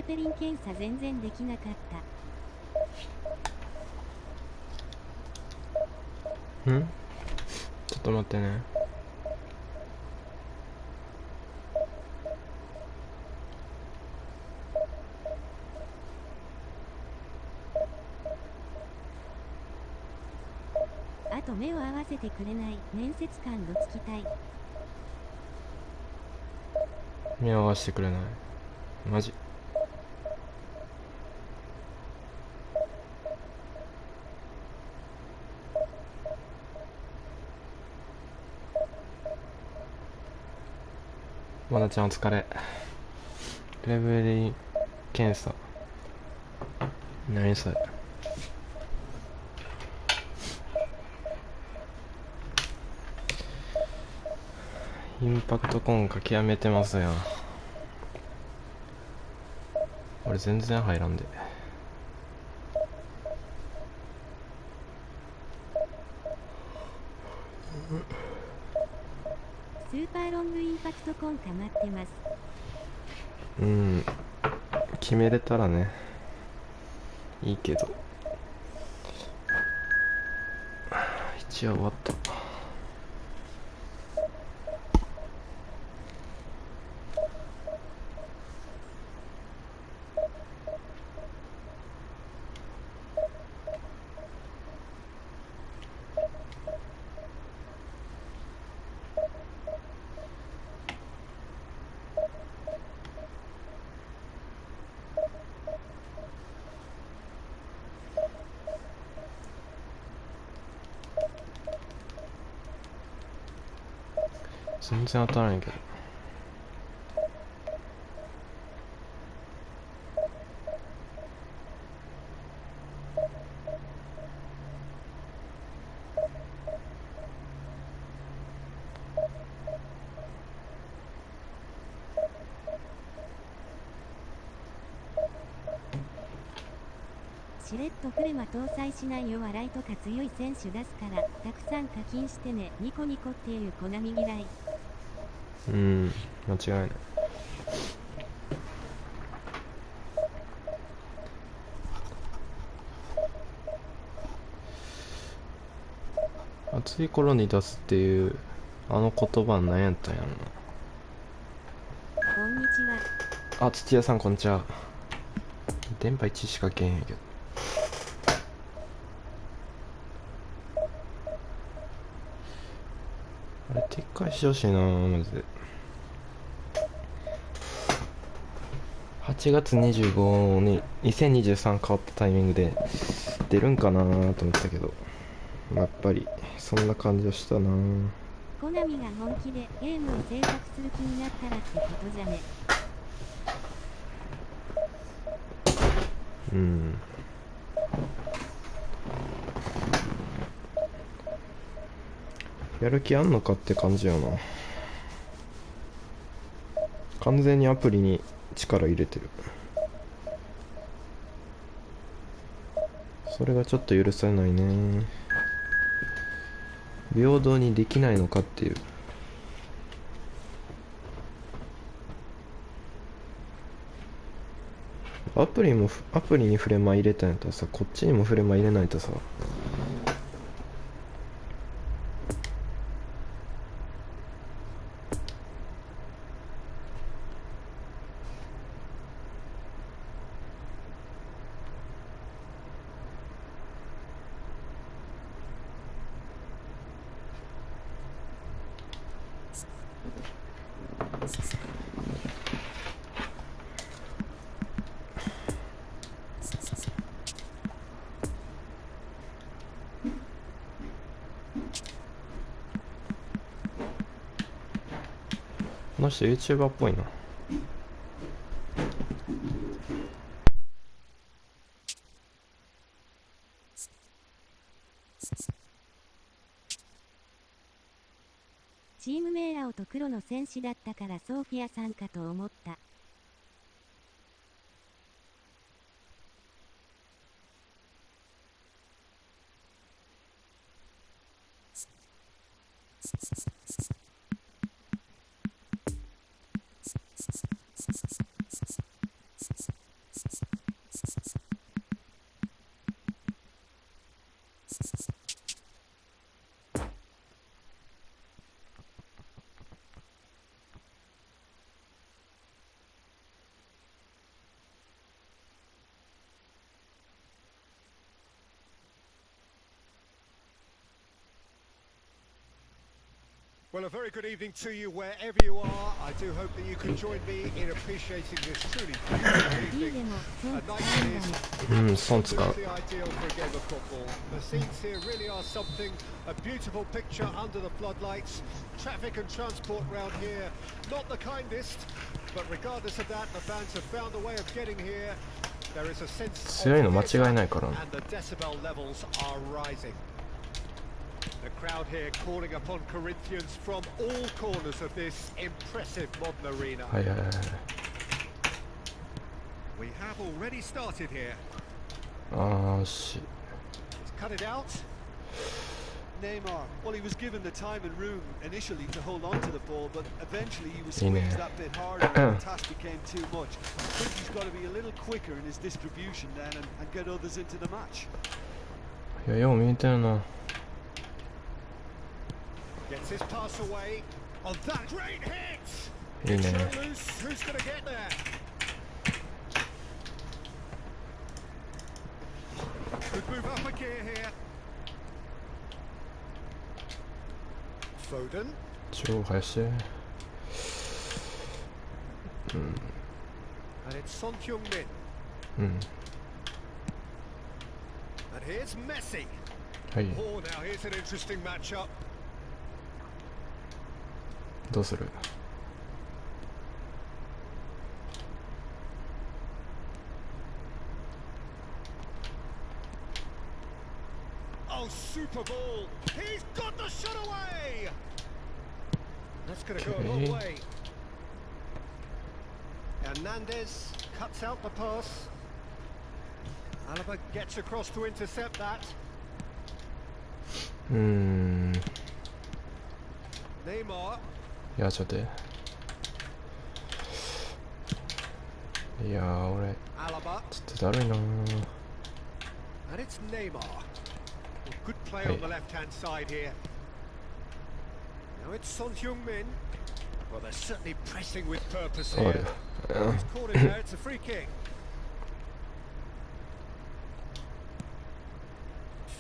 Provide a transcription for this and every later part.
ペペリン検査全然できなかった。ちょっと待ってね。あと目を合わせてくれない面接官どつきたい。目を合わせてくれない。マジ。まなちゃんお疲れ。プレブリ検査。何それ。インパクトコンか極めてますやん。俺全然入らんで。スーパーロングインパクトコンかまってます。決めれたらねいいけど、一応終わった。全然当たらないけど。しれっとクレマ搭載しないよ。笑いとか強い選手出すからたくさん課金してね。ニコニコっていう好み嫌い。間違いない。暑い頃に出すっていうあの言葉何やったんやろな。こんにちは。あ、土屋さんこんにちは。電波1しかけへんやけど。あれ撤回してほしいなマジで。8月25に2023変わったタイミングで出るんかなと思ったけど、やっぱりそんな感じはしたな。コナミが本気でゲームを制作する気になったらってことじゃね。やる気あんのかって感じよな。完全にアプリに力入れてる。それがちょっと許されないね。平等にできないのかっていう。アプリにフレマ入れたんやったらさ、こっちにもフレマ入れないとさ。この人 YouTuber っぽいな。チーム名青と黒の戦士だったからソーフィアさんかと思った。Well, a very good evening to you wherever you are. I do hope that you can join me in appreciating this truly beautiful evening. A night that is absolutely ideal for a game of football. The scenes here really are something. A beautiful picture under the floodlights. Traffic and transport round here, not the kindest. But regardless of that, the fans have found a way of getting here. There is a sense of theatre, and the decibel levels are rising. The crowd here calling upon Corinthians from all corners of this impressive modern arena. We have already started here. Shit. Let's cut it out. Neymar, well, he was given the time and room initially to hold on to the ball, but eventually he was squeezed that bit harder and the task became too much. I think he's got to be a little quicker in his distribution then and get others into the match. Gets his pass away. On that great hit! It's loose. Who's going to get there? Could move up a gear here. Foden. And it's Son Heung-min. And here's Messi. Oh, now here's an interesting matchup. どうする? Oh, super ball! He's got the shot away! That's going to go a long way. Hernandez cuts out the pass. Alaba gets across to intercept that. Neymar. いや、ちょっと待って。いやー、俺ちょっとだるいなー。And it's Neymar. Good play on the left-hand side here. Now it's Son Heung-min. Well, they're certainly pressing with purpose here. He's caught it there. It's a free kick.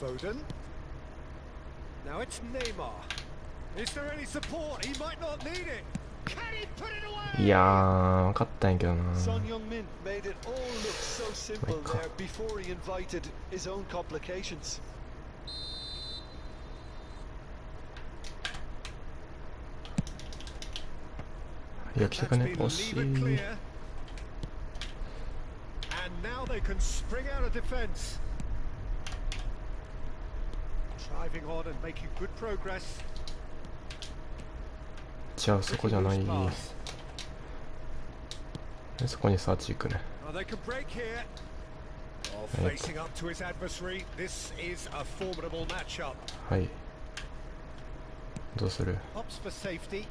Foden. Now it's Neymar. Is there any support? He might not need it. Can he put it away? いやー、分かったんやけどな。Son Heung-min made it all look so simple there before he invited his own complications. いや、来たかね。惜しい。And now they can spring out of defense. Driving on and making good progress. 違う、そこじゃない。そこにサーチ行くね。They can break here. Facing up to his adversary. This is a formidable matchup. はい。どうする? Pops for safety.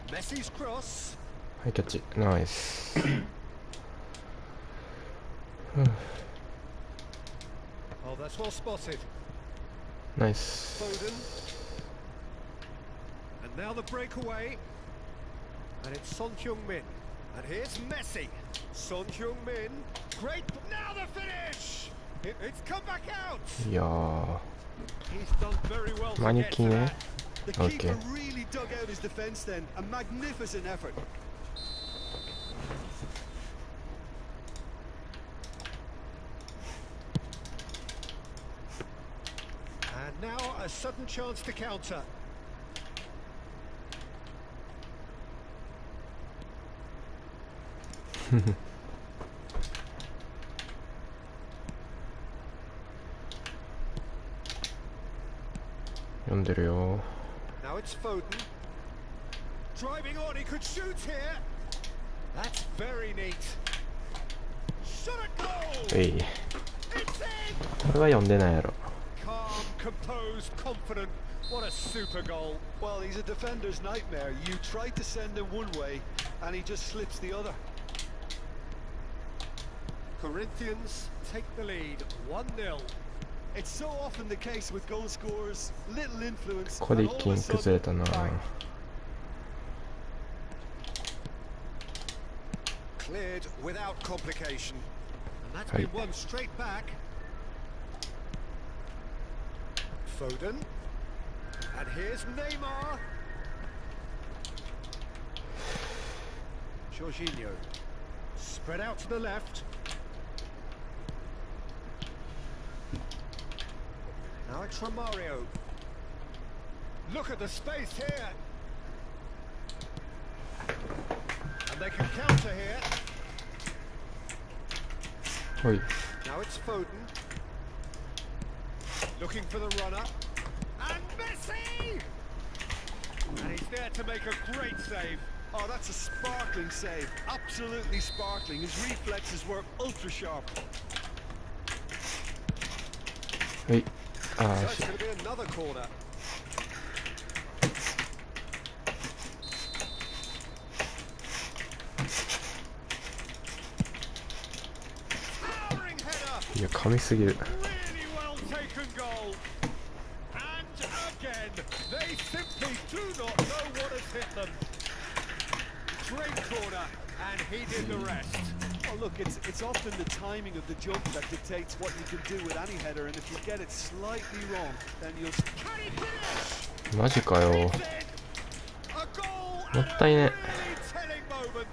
Messi's cross. はい、キャッチ。ナイス。Oh, that's well spotted. Nice. Foden. And now the breakaway. And it's Son Heung-min. And here's Messi. Son Heung-min. Great. Now the finish. It's come back out. Yeah. He's done very well to get to that. The keeper really dug out his defense then. A magnificent effort. And now a sudden chance to counter. Now it's Foden. Driving on, he could shoot here. That's very neat. Shot a goal. Hey. It's in. Calm, composed, confident. What a super goal. Well, he's a defender's nightmare. You try to send him one way, and he just slips the other. Corinthians take the lead, 1-0. It's so often the case with goal scorers, little influence. ここで一気に崩れたな。Cleared without complication. And that's been won straight back. Foden. And here's Neymar. Jorginho. Spread out to the left. Now it's from Mario. Look at the space here. And they can counter here. Oi. Now it's Foden. Looking for the runner. And Messi! And he's there to make a great save. Oh, that's a sparkling save. Absolutely sparkling. His reflexes were ultra sharp. Oi. So it's going to be another corner. Towering header. いや、噛みすぎる。 Really well taken goal. And again, they simply do not know what has hit them. Great corner, and he did the rest. Oh, look, it's often the timing of the jump that dictates what you can do with any header, and if you get it slightly wrong, then you'll... Can he finish? マジかよ。 A goal も and ったい a ね。 really telling moment.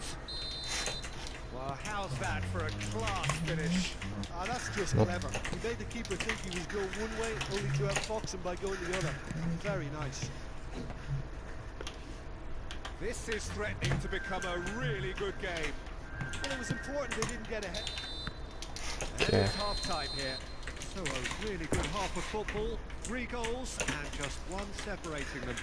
Well, how's that for a class finish? Ah, that's just clever. He made the keeper think he was going one way, only to outfox him by going the other. Very nice. This is threatening to become a really good game. Well, it was important they didn't get ahead. And it's half time here. So a really good half of football. 3 goals and just one separating them.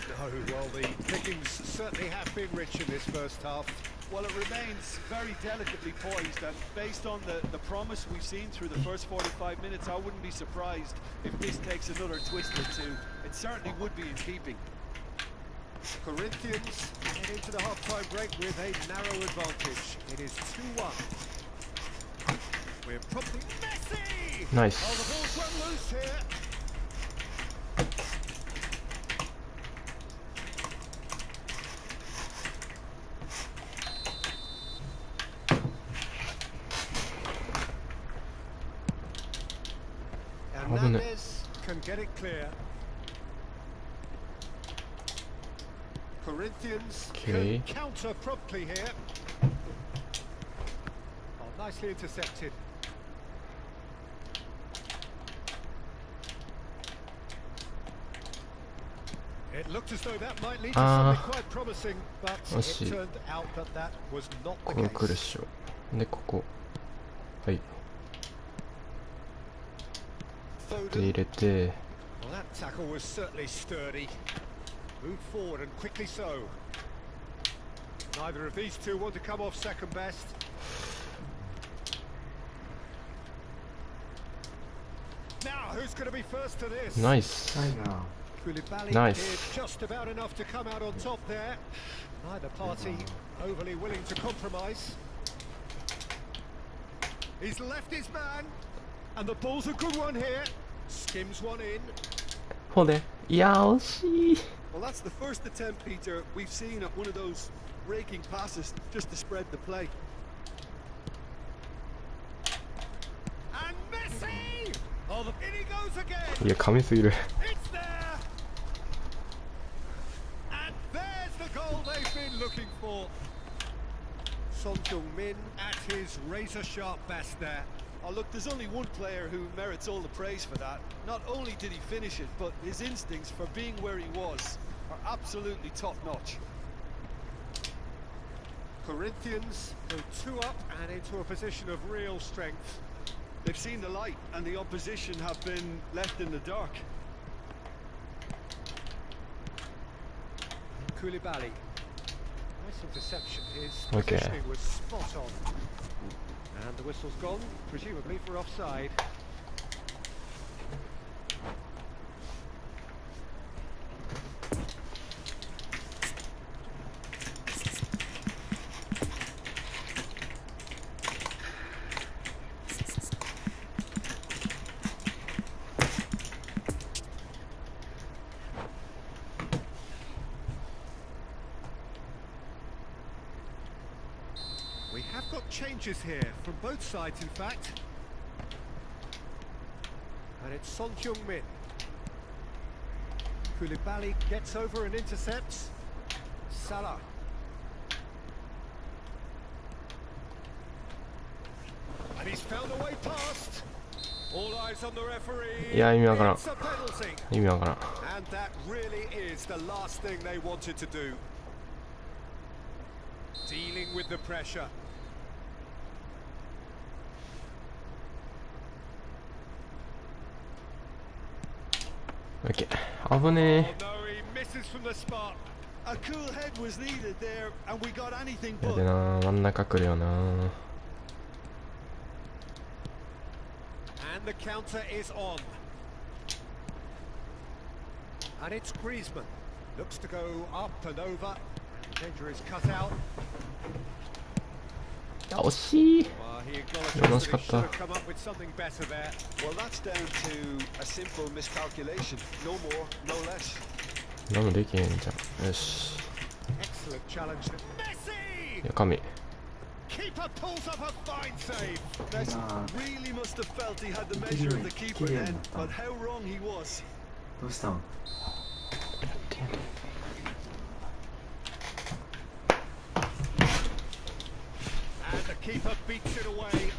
No, well, the pickings certainly have been rich in this first half. Well, it remains very delicately poised, and based on the promise we've seen through the first 45 minutes, I wouldn't be surprised if this takes another twist or two. It certainly would be in keeping. Corinthians head into the half-time break with a narrow advantage. It is 2-1. We're promptly Messi! Nice. Oh, the ball's run loose here. And Hernandez can get it clear. Corinthians can counter promptly here. Oh, nicely intercepted. It looked as though that might lead to something quite promising, but it turned out that that was not the こう来るっ case. しょ。で、ここ。はい。で、入れて。 Well, that tackle was certainly sturdy. Move forward and quickly so. Neither of these two want to come off second best. Now, who's going to be first to this? Nice. Koulibaly Nice. did just about enough to come out on top there. Neither party overly willing to compromise. He's left his man, and the ball's a good one here. Skims one in. ほうで。いやー、惜しい。 Well, that's the first attempt, Peter, we've seen at one of those raking passes just to spread the play. And Messi! Oh, in he goes again. いや、噛みすぎる。 It's there. And there's the goal they've been looking for. Son Heung-min at his razor-sharp best there. Oh, look, there's only one player who merits all the praise for that. Not only did he finish it, but his instincts for being where he was are absolutely top-notch. Corinthians go 2 up and into a position of real strength. They've seen the light, and the opposition have been left in the dark. Koulibaly. Nice interception. His Okay. positioning was spot on. And the whistle's gone, presumably for offside. We have got changes here from both sides, in fact. And it's Son Heung-min. Koulibaly gets over and intercepts. Salah. And he's found a way past. All eyes on the referee. いや、意味わからん。 It's a penalty. 意味わからん。 And that really is the last thing they wanted to do. Dealing with the pressure. OK。危ね Oh no, he misses from the spot. A cool head was needed there, and we got anything え。や but. でな、真ん中来るよな。And the counter is on. And it's Griezmann. Looks to go up and over. Danger is cut out. 惜しい。 Well, he acknowledges that he should have come up with something better there. Well, that's down to a simple miscalculation. No more, no less. 何もできへんじゃん。よし。 Excellent challenge. Messi! いや、神。 Keeper pulls up a fine save. Messi really must have felt he had the measure of the keeper then, but how wrong he was. どうしたん？ And the keeper beats it away.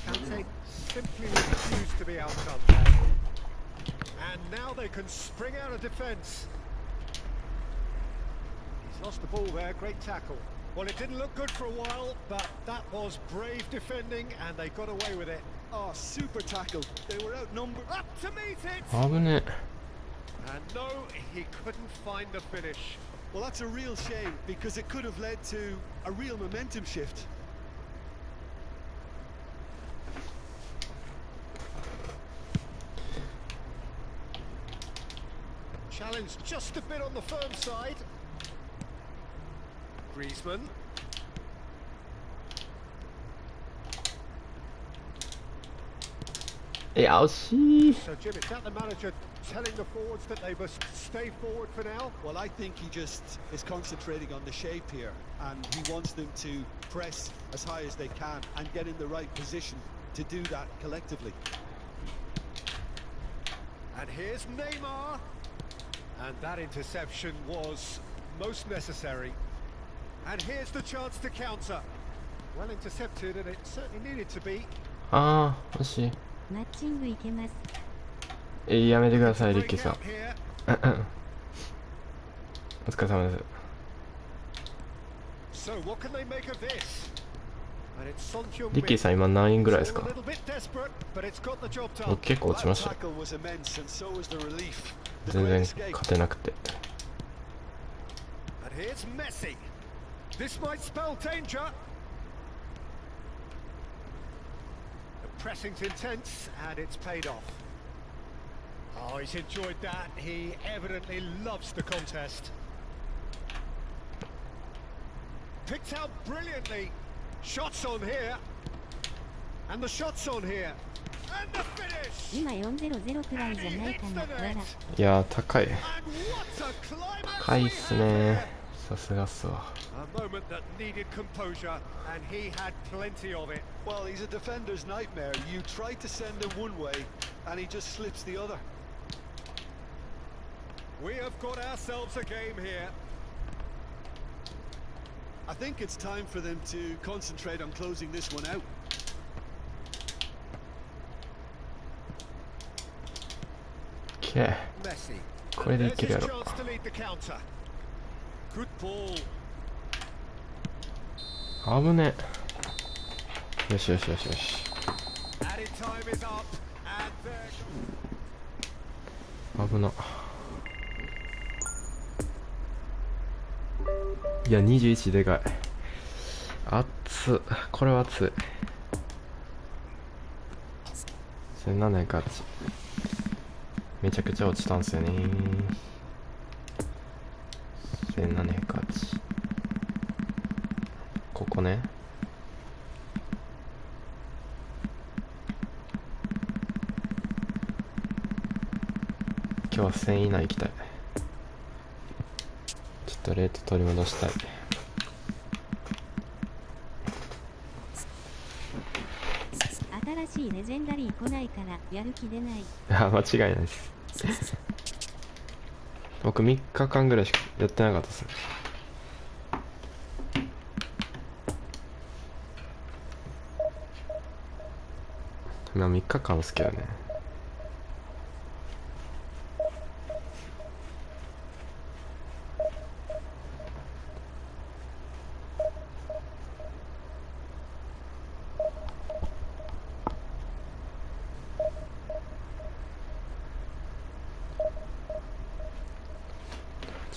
Kante simply refused to be outdone there. And now they can spring out of defence. He's lost the ball there, great tackle. Well, it didn't look good for a while, but that was brave defending and they got away with it. Oh, super tackle. They were outnumbered. Up to meet it! 危ね And no, he couldn't find the finish. Well, that's a real shame because it could have led to a real momentum shift. Challenge just a bit on the firm side. Griezmann.え。いや、惜しい。 So Jim, is that the manager telling the forwards that they must stay forward for now? Well, I think he just is concentrating on the shape here, and he wants them to press as high as they can and get in the right position to do that collectively. And here's Neymar. And that interception was most necessary. And here's the chance to counter. Well intercepted, and it certainly needed to be. ああ、惜しい。マッチングいけます。やめてください、リッ Break キーさん out。here. お疲れ様です。 So what can they make of this? And it's Son Heung-min. リッキーさん今何位ぐらいです It's all か？ a little bit desperate, but it's got the job 僕 done. 結構落ちま That したよ。 tackle was immense, and so was the relief. The 全 great 然 escape. 勝てなくて。 And here's Messi. This might spell danger. The pressing's intense, and it's paid off. Oh, he's enjoyed that. He evidently loves the contest. Picked out brilliantly. Shots on here. And the shots on here. And the finish! 今400くらいじゃないかな。わら。いやー、高い。 And what a climax 高いっ we す have ね here.。さすがっすわ。 A moment that needed composure, and he had plenty of it. Well, he's a defender's nightmare. You try to send him one way, and he just slips the other. We have got ourselves a game here. I think it's time for them to concentrate on closing this one out. OK。 Messi. これでい There's けるや his ろ。 chance to lead the counter. Good ball. 危ねえ。よしよしよしよし。 Added time is up, and there. 危な。いや、21でかい。熱っ。これは熱い。1708。めちゃくちゃ落ちたんすよね。1708。ここね。今日は1000以内行きたい。ちょっとレート取り戻したい。新しいレジェンダリー来ないからやる気出ない。間違いないです。僕3日間ぐらいしかやってなかったですね。まあ3日間ですけどね。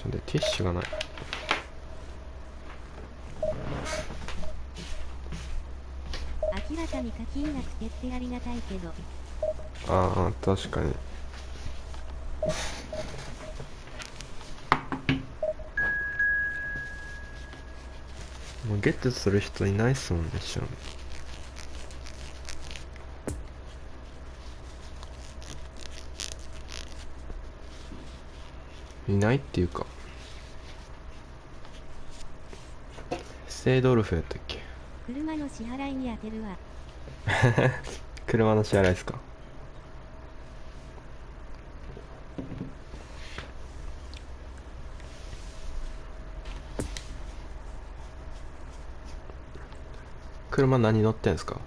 でティッシュがない。明らかに課金なくてってありがたいけど。ああ確かに。もうゲットする人いないっすもんね、一緒に。いないっていうか、セイドルフやったっけ。車の支払いに当てるわ。車の支払いですか。車何乗ってんすか。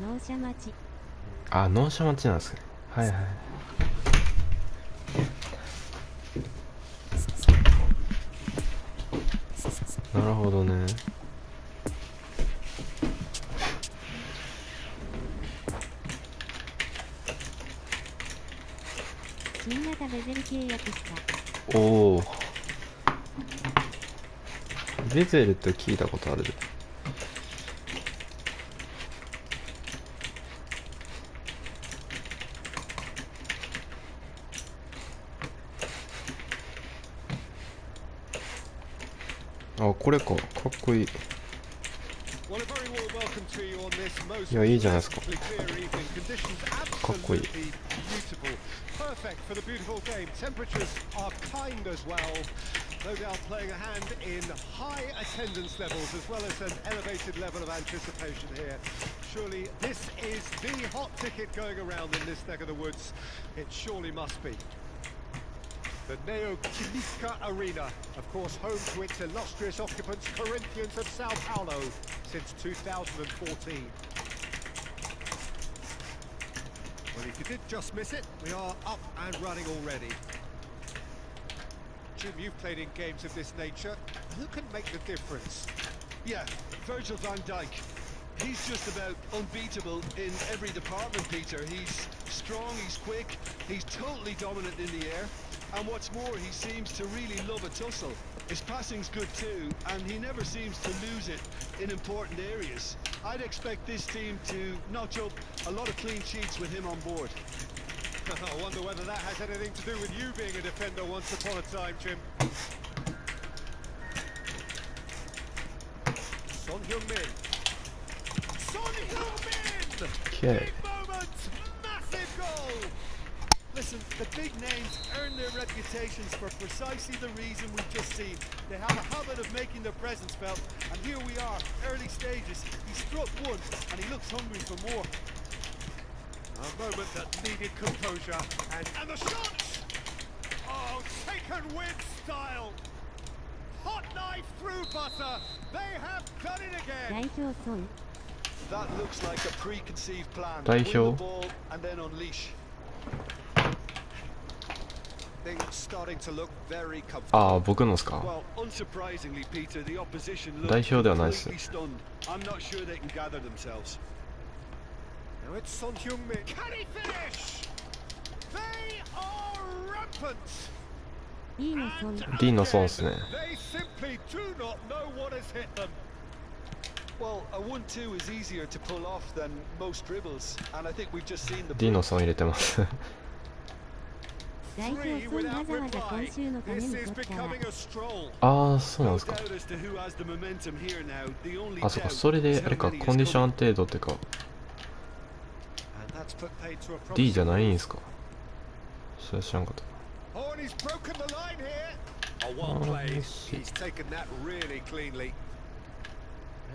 納車待ち。あ、納車待ちなんですね。はいはい。なるほどね。新型ベゼル契約した。おお。ベゼルって聞いたことあるで。あ、これか。かっこいい。いや、いいじゃないですか。かっこいい。No doubt playing a hand in high attendance levels as well as an elevated level of anticipation here. Surely this is the hot ticket going around in this neck of the woods. It surely must be. The Neo-Química Arena, of course home to its illustrious occupants, Corinthians of Sao Paulo, since 2014. Well, if you did just miss it, we are up and running already. Jim, you've played in games of this nature. Who can make the difference? Yeah, Virgil van Dijk. He's just about unbeatable in every department, Peter. He's strong, he's quick, he's totally dominant in the air. And what's more, he seems to really love a tussle. His passing's good too, and he never seems to lose it in important areas. I'd expect this team to notch up a lot of clean sheets with him on board. I wonder whether that has anything to do with you being a defender once upon a time, Jim. Son Heung-min. Son Heung-min! Okay. Big moment! Massive goal! Listen, the big names earn their reputations for precisely the reason we've just seen. They have a habit of making their presence felt, and here we are, early stages. He struck once, and he looks hungry for more. A moment that needed composure, and the shot! Oh, taken with style! Hot knife through butter! They have done it again! 代表ソン。 That looks like a preconceived plan. 代 Win the 表。 ball and then unleash. Things starting to look very comfortable. ああ、僕のですか。 Well, unsurprisingly, Peter, the opposition 代 look 表ではないです。 completely stunned. I'm not sure they can gather themselves. Now it's Son Heung-min. Can he finish? They are rampant. いいのソン。 D の損ですね。 They simply do not know what has hit them. Well, a 1-2 is easier to pull off than most dribbles, and I think we've just seen the D の損入れてます。代表ソンわざわざ今週のため This に is 取ったわ。 becoming a stroll. ああ、そうなん No ですか。 doubt as to who has the momentum here now. The only あ、そっか、 doubt それ is であ how れか、 many コンディ is ション coming. 安定度ってか、 And that's put paid to a promising D じゃないんですか。それ知らんかった。 Oh, and he's broken the line here. Oh, well played. He's taken that really cleanly.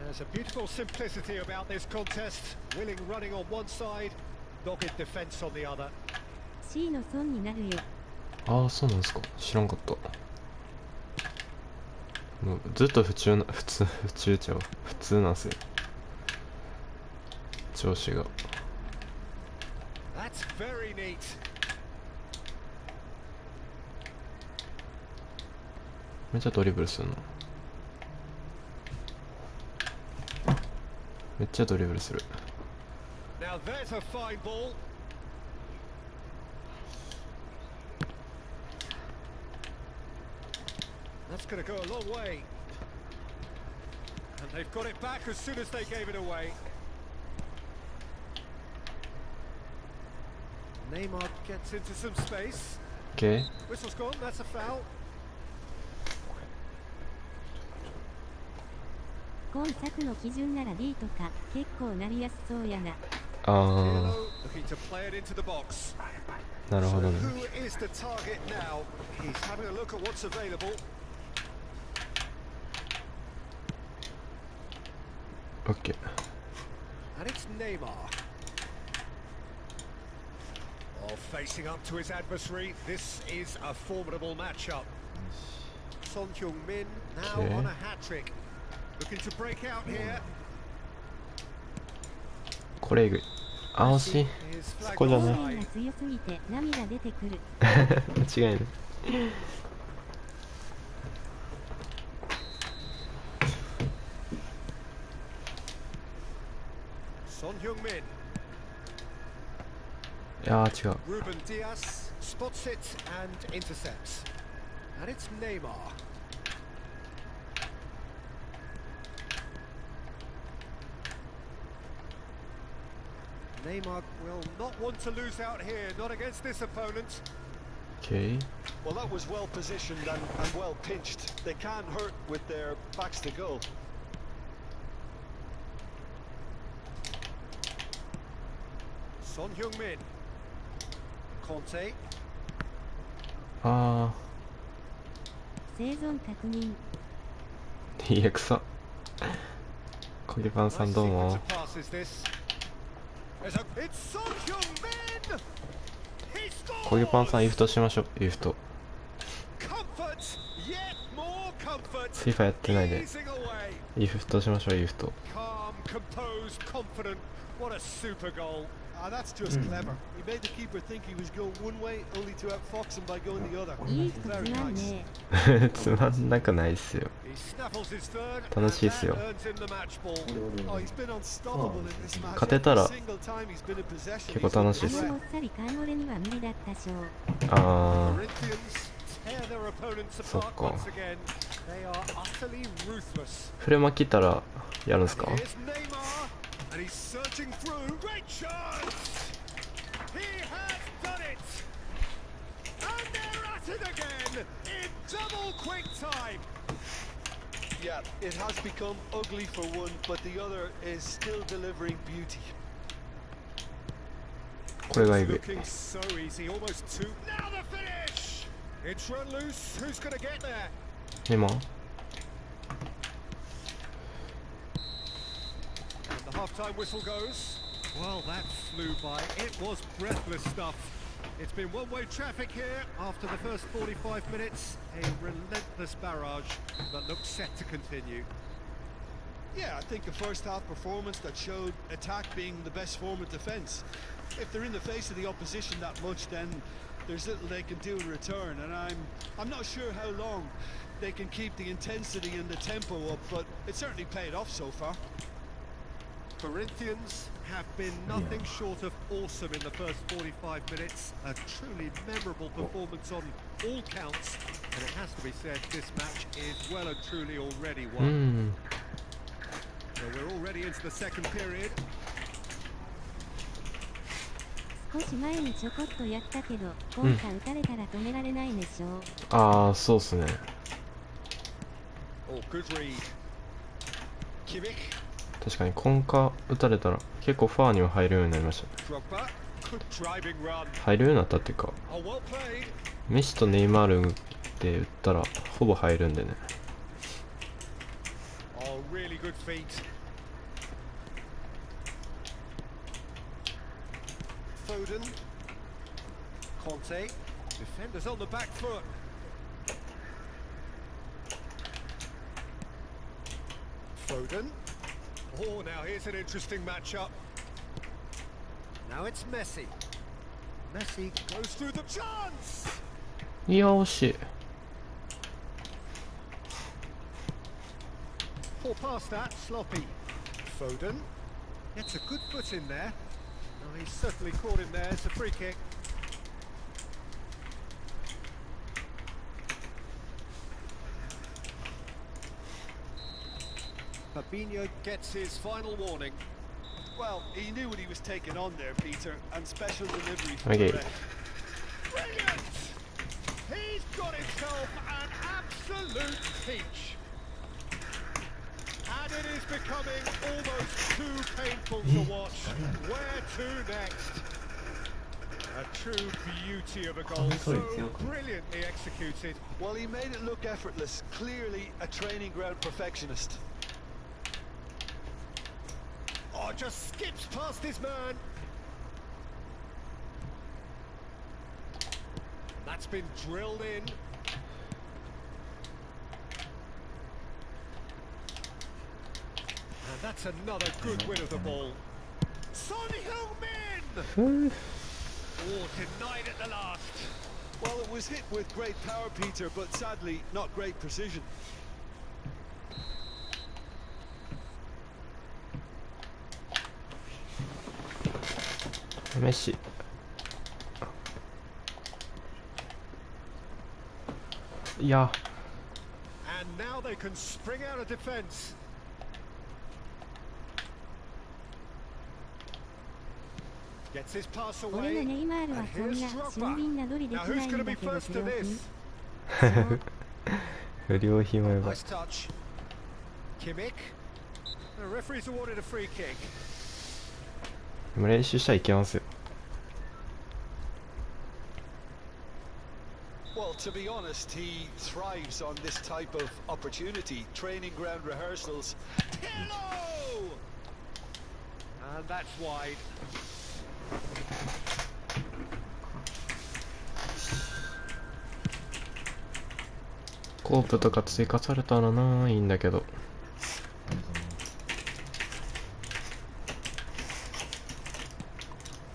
There's a beautiful simplicity about this contest. Willing running on one side, dogged defense on the other. C の損になるよ。ああ、そうなんですか。知らんかった。もうずっと普通なんですよ。調子が。That's very neat. めっちゃドリブルするの。めっちゃドリブルする。Now there's a fine ball. That's going to go a long way. And they've got it back as soon as they gave it away. Neymar gets into some space. Okay. Whistle's gone, that's a foul. 今作の基準なら D とか結構なりやすそうやな。ああ、 Looking to play it into the box. なるほどね。 Who is the target now? He's having a look at what's available. OK。 And it's Neymar. Oh, facing up to his adversary. This is a formidable matchup. Son Heung-min now Okay. on a hat-trick. Looking to break out here. これえぐい。あ、惜しい。 His そ flag こじゃ 表 ない。現が強すぎて涙出てくる。間違いない。Son Heung-min. いやー違う。 Ruben Diaz spots it and intercepts. And it's Neymar. Neymar will not want to lose out here, not against this opponent. OK。 Well, that was well positioned and well pinched. They can't hurt with their backs to goal. Son Heung-min. Conte. あ生存確認。あ、いや、くそ。コギパンさんどう Nice も。 sequence of passes, this. It's Son Heung-min. He scores. コギパンさんイフトしましょう。イフト。Comfort, yet more comfort. FIFA やってないで。 Easing away. イフトしましょう、イフト。 Calm, composed, confident. What a super goal. Ah, that's just clever. He made the keeper think he was going one way, only to outfox him by going the other. いい人つ Very まん nice. ねつまんなくないっすよ。 He snaffles his third. 楽しいっすよ。 And that earns him the match ball. Oh, he's been unstoppable in this match. 勝てたら Every single time he's been in possession, 結構楽しいっえ。すよ。あのもっさりカンオレには無理だったしょ。あ Corinthians tear their opponents apart Soccer. once again. They are utterly ruthless. ー、フレマ来たらやるんすか？ Here's Neymar, and he's searching through. Great chance! He has done it! And they're at it again in double quick time. Yeah, it has become ugly for one, but the other is still delivering beauty. これがえぐい。 Looking so easy, almost too. Now the finish! It's run loose. Who's going to get there? 今 And the half-time whistle goes. Well, that flew by. It was breathless stuff. It's been one-way traffic here after the first 45 minutes. A relentless barrage that looks set to continue. Yeah, I think a first-half performance that showed attack being the best form of defence. If they're in the face of the opposition that much, then there's little they can do in return, and I'm not sure how long they can keep the intensity and the tempo up, but it certainly paid off so far. Corinthians have been nothing short of awesome in the first 45 minutes. A truly memorable performance on all counts. And it has to be said, this match is well and truly already う won. ん。 So we're already into the second period. 少し前にちょこっとやったけど、今回打たれたら止められないでしょ。ああ、そうっすね。 Oh, good read. Kimmich, 確かにコンカ打たれたら結構ファーには入るようになりました。 Drogba, good driving run. 入るようになったっていうか、 Oh, well played. メッシとネイマールて打ったらほぼ入るんでね。Oh, really good feet. Foden. Conte. Defenders on the back foot. Foden. Oh, now here's an interesting matchup. Now it's Messi. Messi goes through the chance. いや惜しい。Poor pass that, sloppy. Foden gets a good foot in there. Oh, he's certainly caught him there. It's a free kick. Fabinho gets his final warning. Well, he knew what he was taking on there, Peter, and special delivery from Okay. the ref. Brilliant! He's got himself an absolute peach. And it is becoming almost too painful to watch. Where to next? A true beauty of a goal, so brilliantly executed. Well, he made it look effortless. Clearly a training ground perfectionist. Oh, just skips past his man. That's been drilled in. And that's another good win of the ball. Son Heung-min! Oh, denied at the last. Well, it was hit with great power, Peter, but sadly not great precision. Messi。いや。And now they can spring out of defense. Gets his pass 俺の away. ネイマールは And そん here's な Drogba. 俊敏なドリでき Now な who's い going to ん be だけど first to 不良品 this? 不良品はやばい。 Nice touch. Kimmich. The referee's awarded a free kick. でも練習したらいけますよ。Well, to be honest, he thrives on this type of opportunity. Training ground rehearsals. Hello! And that's wide. コープとか追加されたらな、いいんだけど。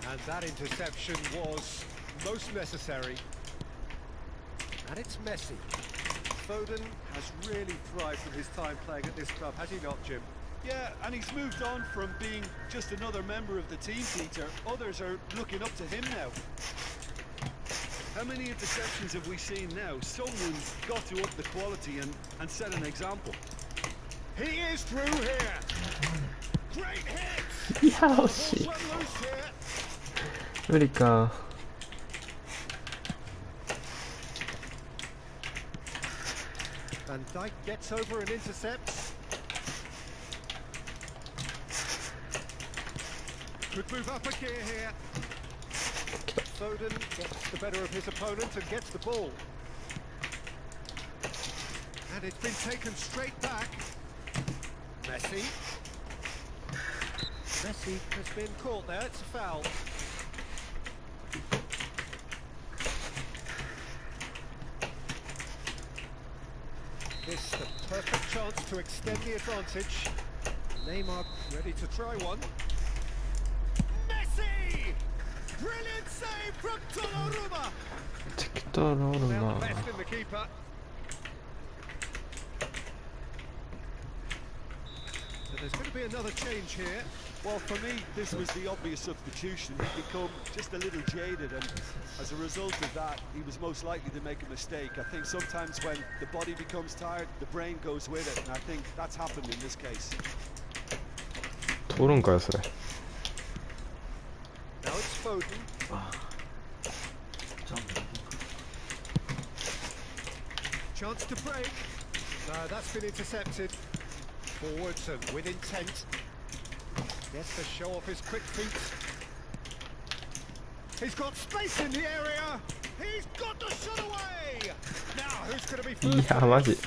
And that interception was most necessary. And it's Messi. Foden has really thrived from his time playing at this club, has he not, Jim? Yeah, and he's moved on from being just another member of the team, Peter. Others are looking up to him now. How many interceptions have we seen now? Someone's got to up the quality and set an example. He is through here. Great hit. いや惜しい。 Ball's let loose here. 無理か。 Van Dijk gets over and intercepts. Could move up a gear here. Foden gets the better of his opponent and gets the ball. And it's been taken straight back. Messi. Messi has been caught there, it's a foul. This is the perfect chance to extend the advantage. Neymar ready to try one. Messi! Brilliant save from Donnarumma! 適当ロール Well, な the。best in the keeper. So there's going to be another change here. Well, for me, this was the obvious substitution. He'd become just a little jaded, and as a result of that, he was most likely to make a mistake. I think sometimes when the body becomes tired, the brain goes with it, and I think that's happened in this case. 通るんかよそれ。 Now it's Foden. Chance to break. No, that's been intercepted. Forwards and with intent. Gets to show off his quick feet. He's got space in the area. He's got the shot away. Now who's いやマジ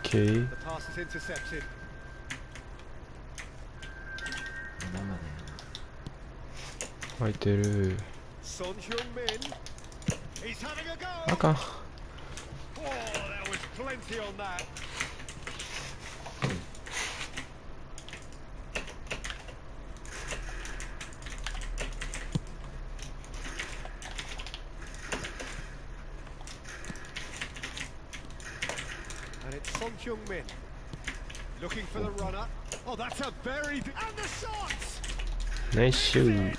OK 空いてるあかんAnd it's Son Heung-min looking for the runner. Oh, that's a very and the shots. ナイスシュー And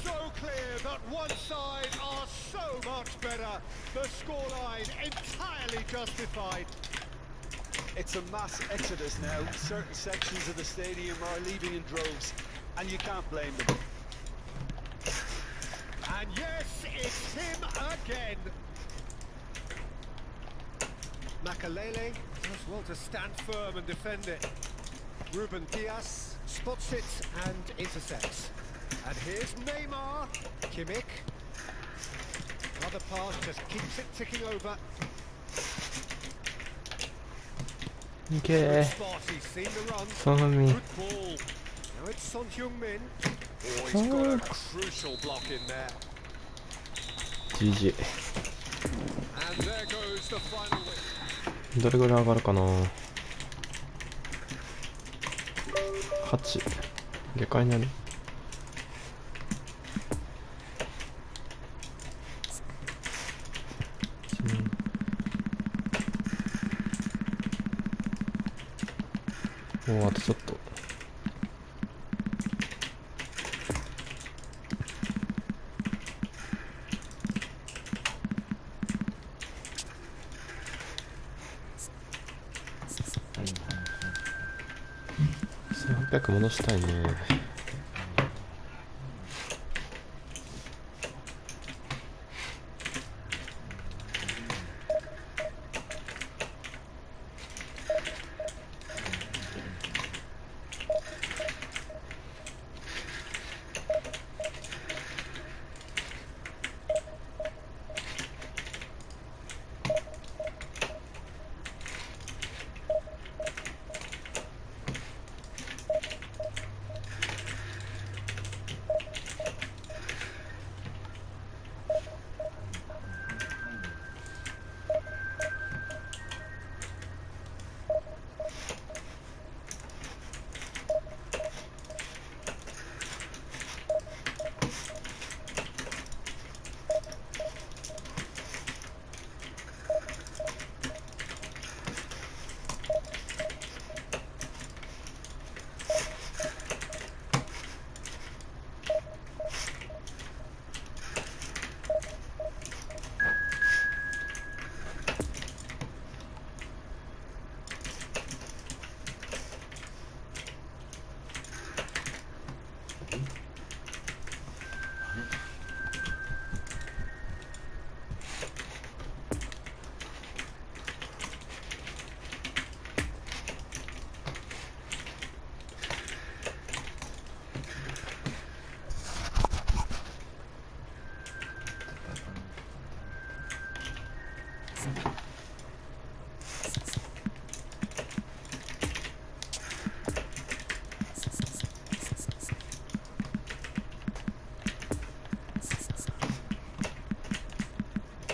so clear that one side are so much better. The scoreline entirely justified. It's a mass exodus now. Certain sections of the stadium are leaving in droves, and you can't blame them. And yes, it's him again. Makalele does well to stand firm and defend it. Ruben Diaz spots it and intercepts. And here's Neymar. Kimmich. Another pass just keeps it ticking over. OK Spot, he's seen the run. そのみ Good ball. Now it's Son Heung-min. Oh, he's got a crucial block in there. GG And there goes the final win. どれぐらい上がるかな8下界になるもうあとちょっと1800戻したいね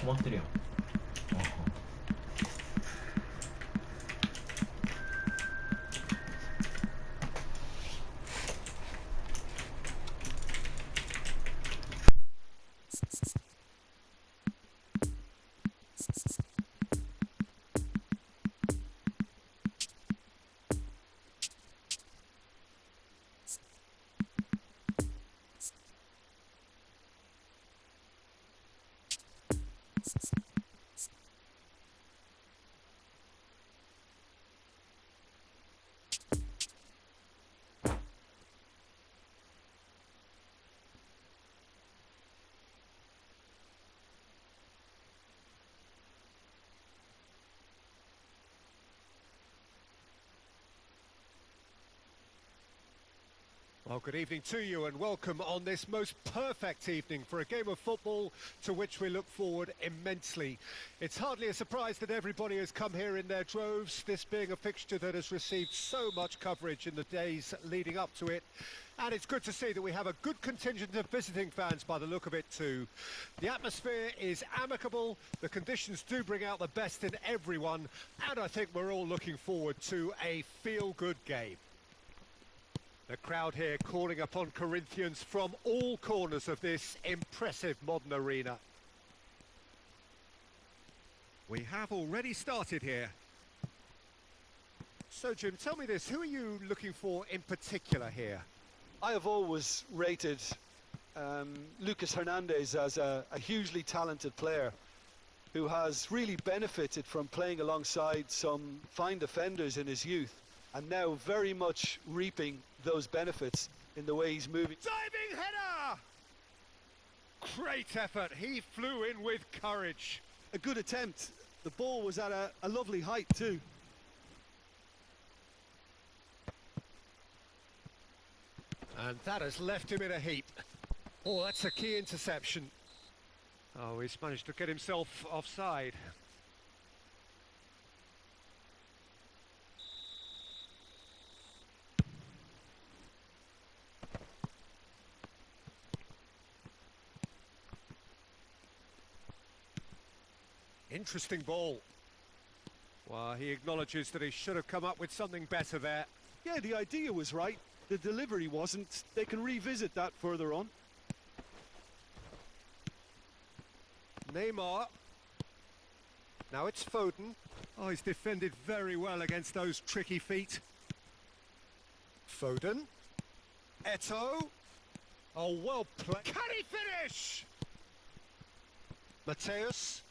止まってるやん。Well, good evening to you and welcome on this most perfect evening for a game of football to which we look forward immensely. It's hardly a surprise that everybody has come here in their droves, this being a fixture that has received so much coverage in the days leading up to it. And it's good to see that we have a good contingent of visiting fans by the look of it too. The atmosphere is amicable, the conditions do bring out the best in everyone, and I think we're all looking forward to a feel-good game. The crowd here calling upon Corinthians from all corners of this impressive modern arena. We have already started here. So Jim, tell me this, who are you looking for in particular here? I have always rated Lucas Hernandez as a hugely talented player who has really benefited from playing alongside some fine defenders in his youth, and now very much reaping those benefits in the way he's moving. Diving header! Great effort, he flew in with courage. A good attempt. The ball was at a lovely height too. And that has left him in a heap. Oh, that's a key interception. Oh, he's managed to get himself offside. Interesting ball. Well, he acknowledges that he should have come up with something better there. Yeah, the idea was right. The delivery wasn't. They can revisit that further on. Neymar. Now it's Foden. Oh, he's defended very well against those tricky feet. Foden. Eto'o. Oh, well played. Can he finish? Mateus.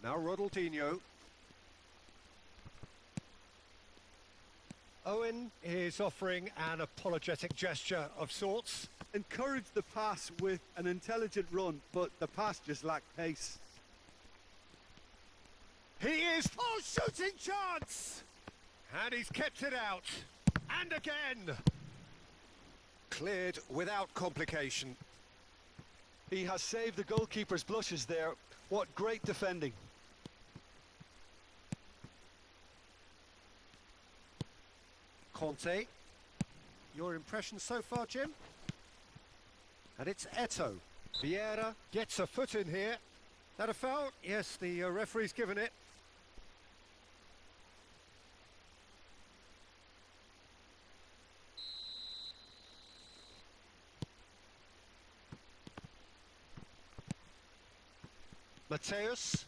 Now Ronaldinho. Owen is offering an apologetic gesture of sorts. Encouraged the pass with an intelligent run, but the pass just lacked pace. He is... Oh, shooting chance! And he's kept it out. And again. Cleared without complication. He has saved the goalkeeper's blushes there. What great defending. Conte. Your impression so far, Jim? And it's Eto'o. Vieira gets a foot in here. That a foul? Yes, the referee's given it. Mateus.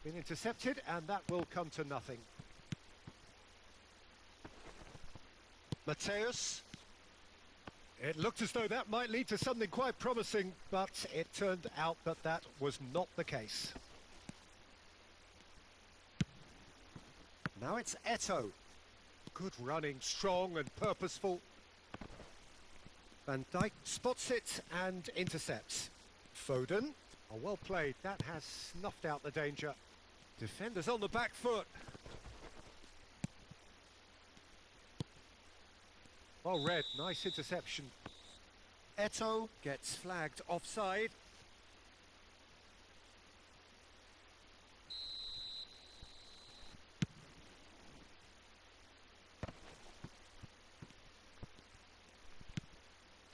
Been intercepted, and that will come to nothing. Mateus. It looked as though that might lead to something quite promising, but it turned out that that was not the case. Now it's Eto'o. Good running, strong and purposeful. Van Dijk spots it and intercepts. Foden. Oh, well played. That has snuffed out the danger. Defenders on the back foot. Well read, nice interception. Eto'o gets flagged offside.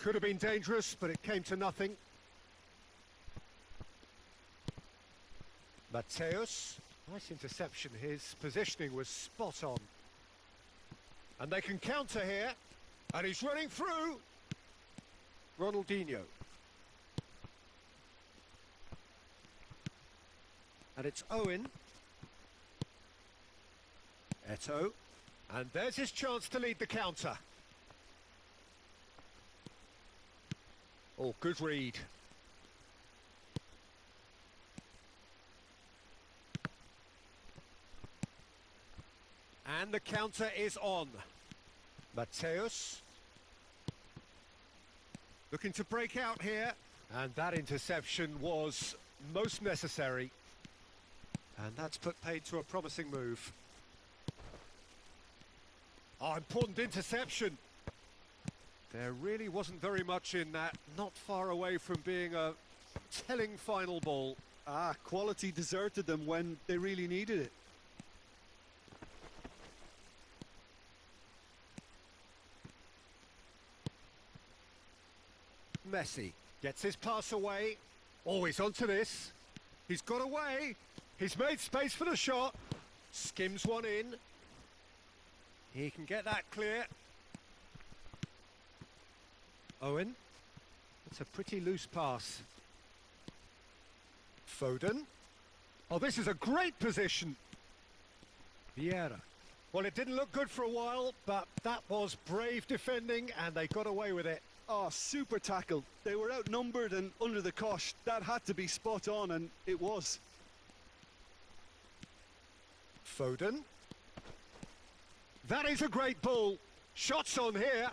Could have been dangerous, but it came to nothing. Mateus. Nice interception, his positioning was spot on. And they can counter here, and he's running through. Ronaldinho. And it's Owen. Eto'o. And there's his chance to lead the counter. Oh, good read. And the counter is on. Mateus. Looking to break out here. And that interception was most necessary. And that's put paid to a promising move. Oh, important interception. There really wasn't very much in that. Not far away from being a telling final ball. Ah, quality deserted them when they really needed it. Messi gets his pass away. Oh, he's onto this. He's got away. He's made space for the shot. Skims one in. He can get that clear. Owen. It's a pretty loose pass. Foden. Oh, this is a great position. Vieira. Well, it didn't look good for a while, but that was brave defending, and they got away with it. Oh, super tackle. They were outnumbered and under the cosh. That had to be spot on, and it was. Foden. That is a great ball. Shots on here.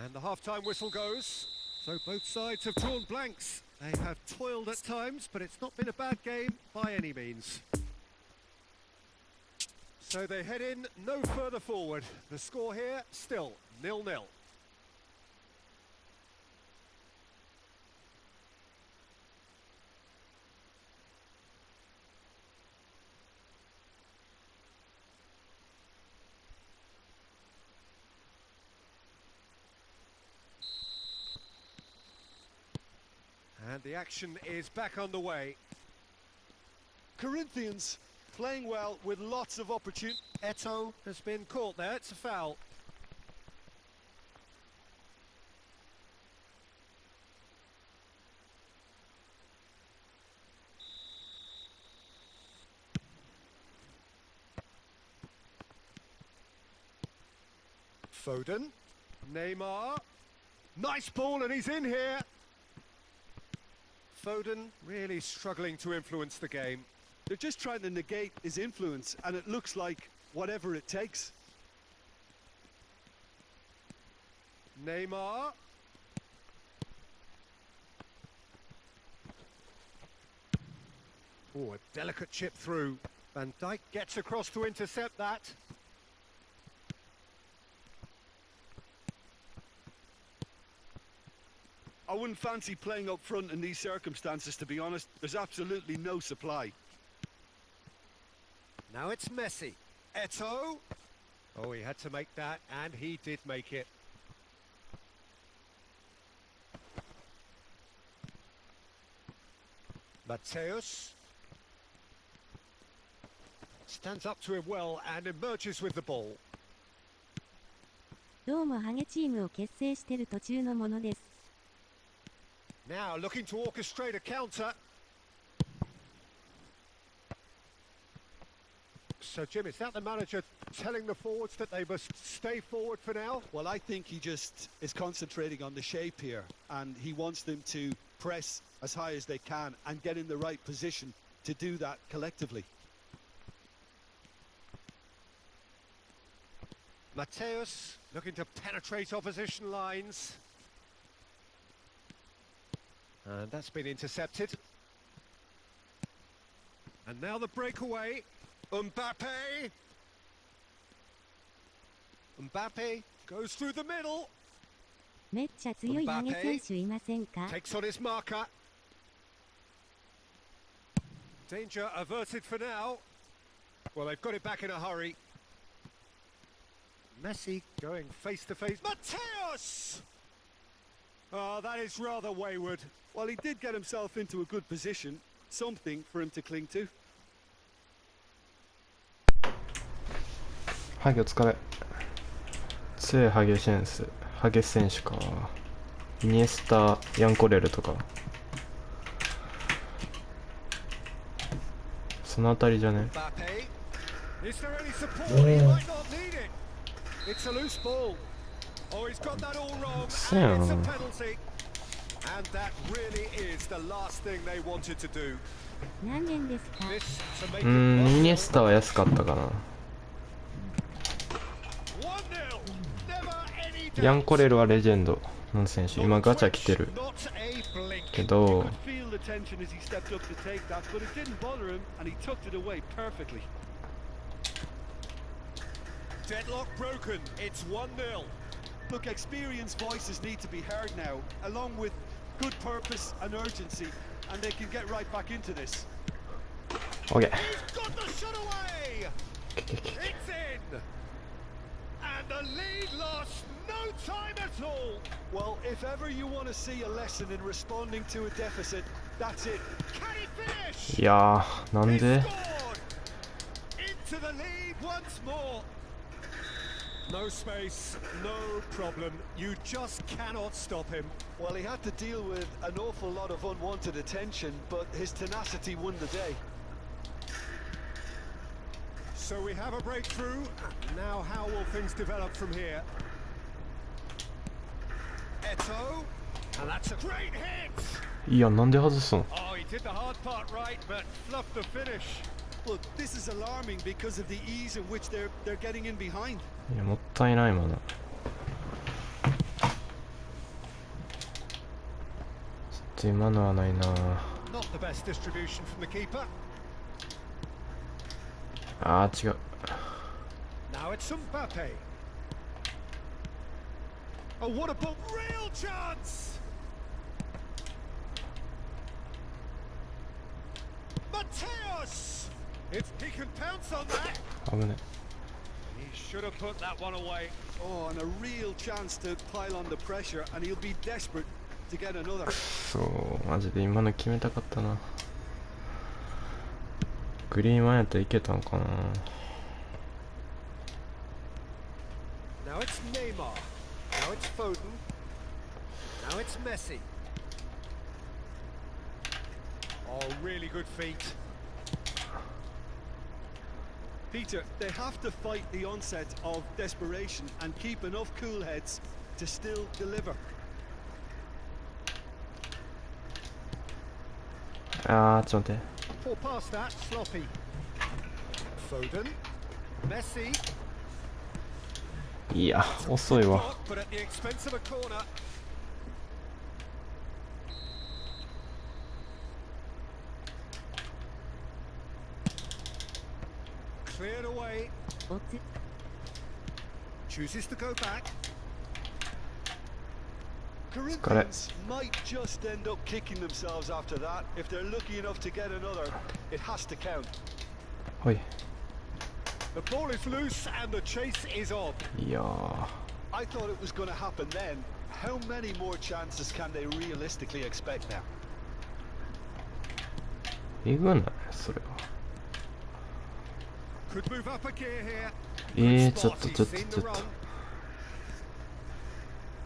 And the half-time whistle goes. So both sides have drawn blanks. They have toiled at times, but it's not been a bad game by any means. So they head in no further forward. The score here still 0-0. And the action is back underway. Corinthians playing well with lots of opportunity. Eto'o has been caught there. It's a foul. Foden. Neymar. Nice ball, and he's in here. Foden really struggling to influence the game. They're just trying to negate his influence, and it looks like whatever it takes. Neymar. Oh, a delicate chip through. Van Dijk gets across to intercept that. I wouldn't fancy playing up front in these circumstances, to be honest. There's absolutely no supply. Now it's Messi. Eto'o. Oh, he had to make that, and he did make it. Mateus. Stands up to him well and emerges with the ball. どうもハゲチームを結成してる途中のものです。Now looking to orchestrate a counter. So Jim, is that the manager telling the forwards that they must stay forward for now? Well, I think he just is concentrating on the shape here, and he wants them to press as high as they can and get in the right position to do that collectively. Mateus looking to penetrate opposition lines. And that's been intercepted. And now the breakaway. Mbappe. Mbappe goes through the middle. めっちゃ強いハゲ選手いませんか? Takes on his marker. Danger averted for now. Well, they've got it back in a hurry. Messi going face to face. Mateus! Oh, that is rather wayward. Well, he did get himself into a good position. Something for him to cling to. ハゲお疲れ。強いハゲ選手。ハゲ選手か。イニエスタ、ヤンコレルとか。そのあたりじゃね。そうやな。何円ですか？イニエスタは安かったかな。ヤンコレルはレジェンドの選手、今ガチャ来てるけど、 Deadlock broken. It's 1-0. Look, experienced voices need to be heard now, along with good purpose and urgency, and they can get right back into this. OK。 He's got the shot away. It's in. And the lead lost no time at all. Well, if ever you want to see a lesson in responding to a deficit, that's it. Can he finish? いやー、なん He で scored. Into the lead once more. No space, no problem. You just cannot stop him. Well, he had to deal with an awful lot of unwanted attention, but his tenacity won the day. So we have a breakthrough. Now how will things develop from here? Eto. And that's a great hit. いや、なんで外すの？ Oh, he did the hard part right, but fluffed the finish. Look, this is alarming because of the ease in which they're getting in behind. いや、もったいないもんな。ちょっと今のはないな。 Not the best distribution from the keeper. あー、違う。 Now it's Mbappe. Oh, what a ball! Real chance! Mateus! He can pounce on that. 危ね。 He should have put that one away. Oh, and a real chance to pile on the pressure, and he'll be desperate to get another. そう、マジで今の決めたかったな。グリーンワンやったらいけたんかな。 Now it's Neymar. Now it's Foden. Now it's Messi. Oh, really good feet. Peter, they have to fight the onset of desperation and keep enough cool heads to still deliver. あー、ちょっと待って。 Or past that, sloppy. Foden. Messi. いや、遅いわ。 But at the expense of a corner. Cleared away. おつ Chooses to go back. Corinthians might just end up kicking themselves after that. If they're lucky enough to get another, it has to count. ほい。 The ball is loose and the chase is on. いやー。 I thought it was going to happen then. How many more chances can they realistically expect now? えぐないそれは。 Could move up a gear here. ちょっと。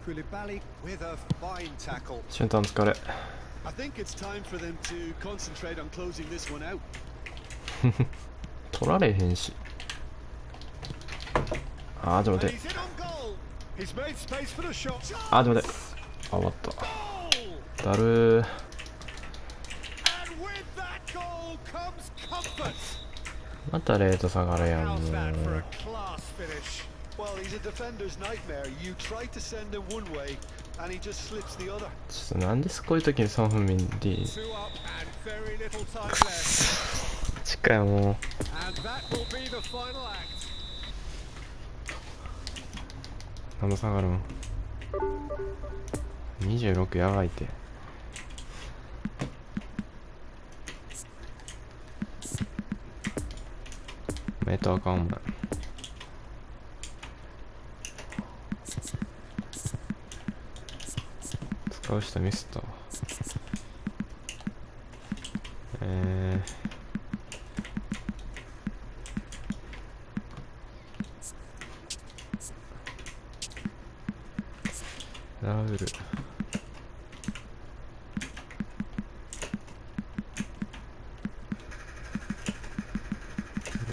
Koulibaly with a fine tackle. 瞬間疲れ。 I think it's time for them to concentrate on closing this one out. 取られへんし。あー、ちょっと And 待って。 he's in on goal. He's made space for the shot. あー、ちょっと待って。あ、終わった。 Goal! だるー。 And with that goal comes comfort. またレート下がるやん。も How's that for a う class finish? Well, he's a defender's nightmare. You try to send him one way, and he just slips the other. ちょっとなんでこういう時に3分目に Two up and very little time left. 近いもう。 And that will be the final act. なんで下がるん ?26 やばいって。メートあかんお前。使う人ミスったわ。ラウル。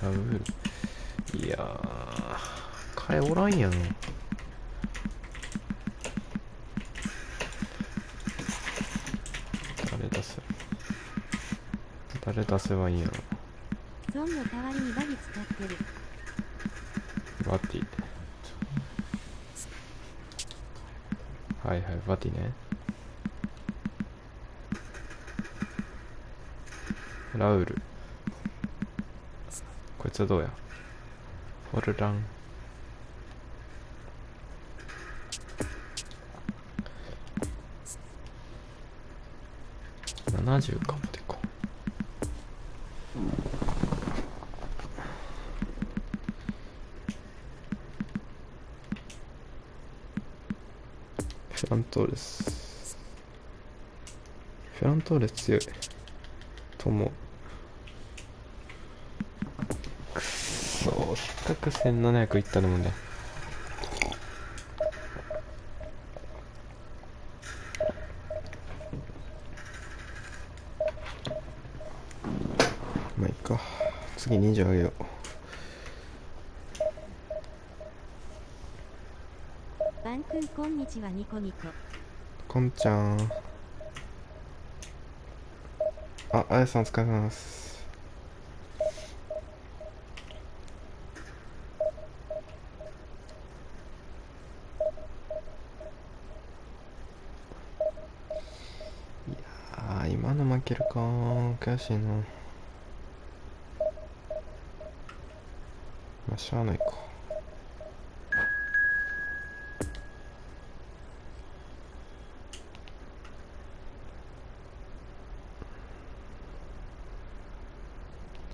ラウル。いやー、彼おらんやん。誰出せばいいんやろ。ゾンの代わりにバリ使ってる。バッティ。はいはい、バティね。ラウル。こいつはどうや。フォルラン。70かもでこフェラントーレス。フェラントーレス強いと思う。くっそ、せっかく1700いったのもね。まあいいか、次20上げよう。バン君こんにちは、ニコニコ。こんちゃん。あやさんお疲れ様です。いやー、今の負けるかー、悔しいな。まあしゃあないか。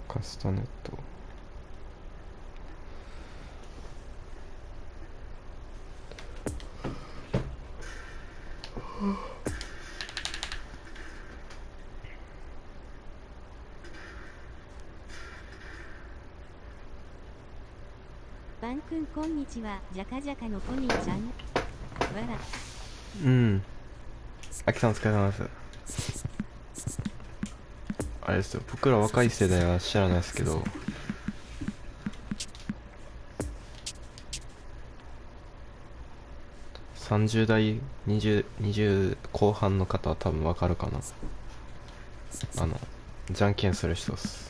カスタネット。バン君こんにちは、じゃかじゃかのポニーちゃん。わら。うん。あきさんお疲れ様です。あれですよ、僕ら若い世代は知らないですけど、30代、20後半の方は多分わかるかな。じゃんけんする人っす。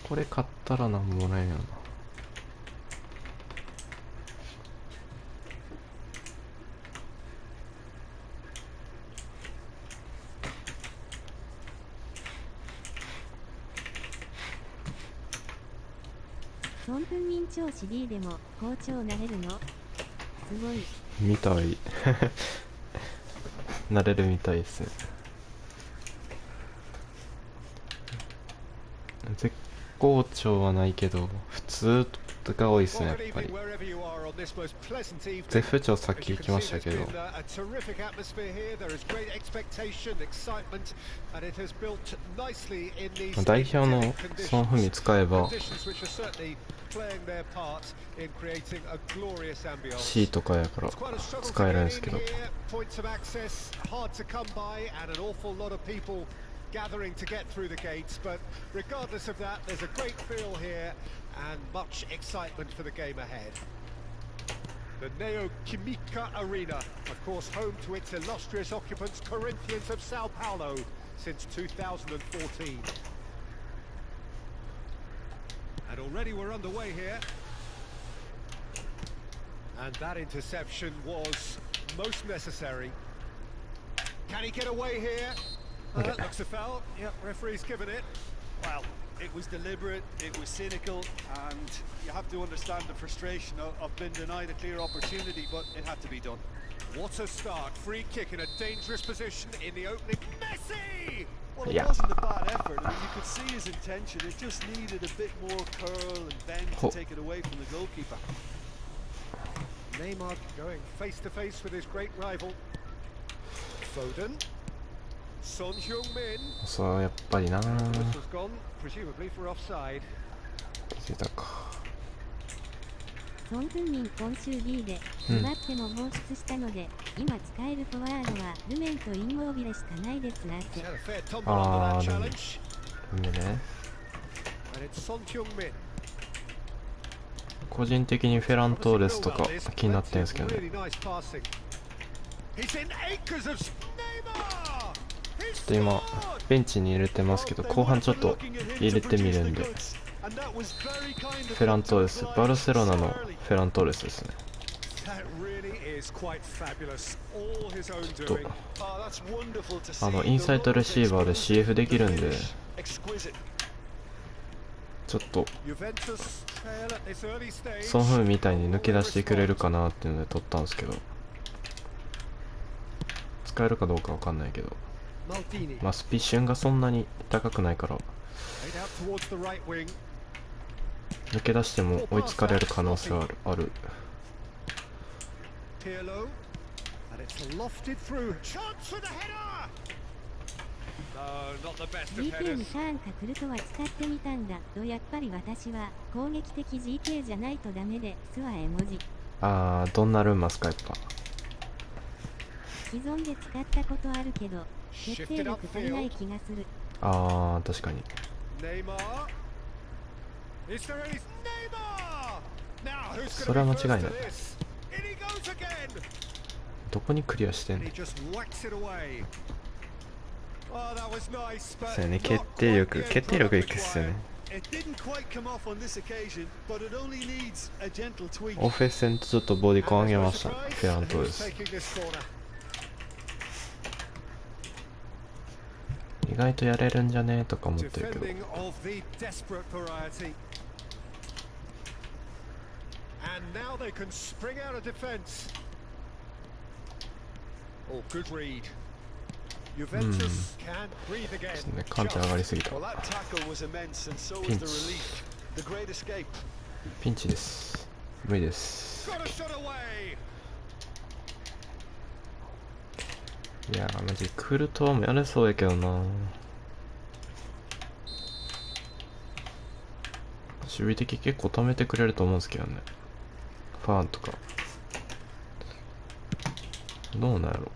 これ買ったらなんもらえんよな。ソンプンミン超 CD でも校長なれるの？すごい。みたい。なれるみたいですね。絶好調はないけど、普通が多いですね、やっぱり。絶不調さっき行きましたけど、代表のソン・フミ使えば C とかやから使えるんですけど、gathering to get through the gates, but regardless of that, there's a great feel here and much excitement for the game ahead. The Neoquímica Arena, of course home to its illustrious occupants, Corinthians of Sao Paulo, since 2014. And already we're underway here. And that interception was most necessary. Can he get away here? That looks a foul. Yep, referee's given it. Well, it was deliberate, it was cynical, and you have to understand the frustration of being denied a clear opportunity, but it had to be done. What a start. Free kick in a dangerous position in the opening. Messi! Well, it wasn't a bad effort. I mean, you could see his intention. It just needed a bit more curl and bend to take it away from the goalkeeper. Neymar going face to face with his great rival. Foden. Son Heung-min. そうやっぱりな。 This was gone, presumably for offside. 気づいたか。ソン・フンミン今週 B で奪っても放出したので、今使えるフォワードはルメンとインモービレしかないですが。あー、ルメね。And it's Son Heung-min. 個人的にフェラントーレスとか気になってるんですけどね。ちょっと今ベンチに入れてますけど、後半ちょっと入れてみるんで。フェラントーレス、バルセロナのフェラントーレスですね。ちょっとインサイドレシーバーで CF できるんで、ちょっとソン・フンみたいに抜け出してくれるかなっていうので取ったんですけど、使えるかどうかわかんないけど、まあスピシュンがそんなに高くないから抜け出しても追いつかれる可能性はある。GK にターンか来るとは使ってみたんだと、やっぱり私は攻撃的 GK じゃないとダメで、スは絵文字。あー、ドンナルンマスかやっぱ。既存で使ったことあるけど決定力足りない気がする。あー、確かに。それは間違いない。どこにクリアしてんの。そうやね、決定力いくっすよね。オフェセンとちょっとボディコン上げましたね、フェラントーレス。意外とやれるんじゃねえとか思ってるけど。ですね、完全上がりすぎた。ピンチです。無理です。いやー、マジクルトワもやれそうやけどな。守備的結構止めてくれると思うんですけどね。ファーンとかどうなんやろ。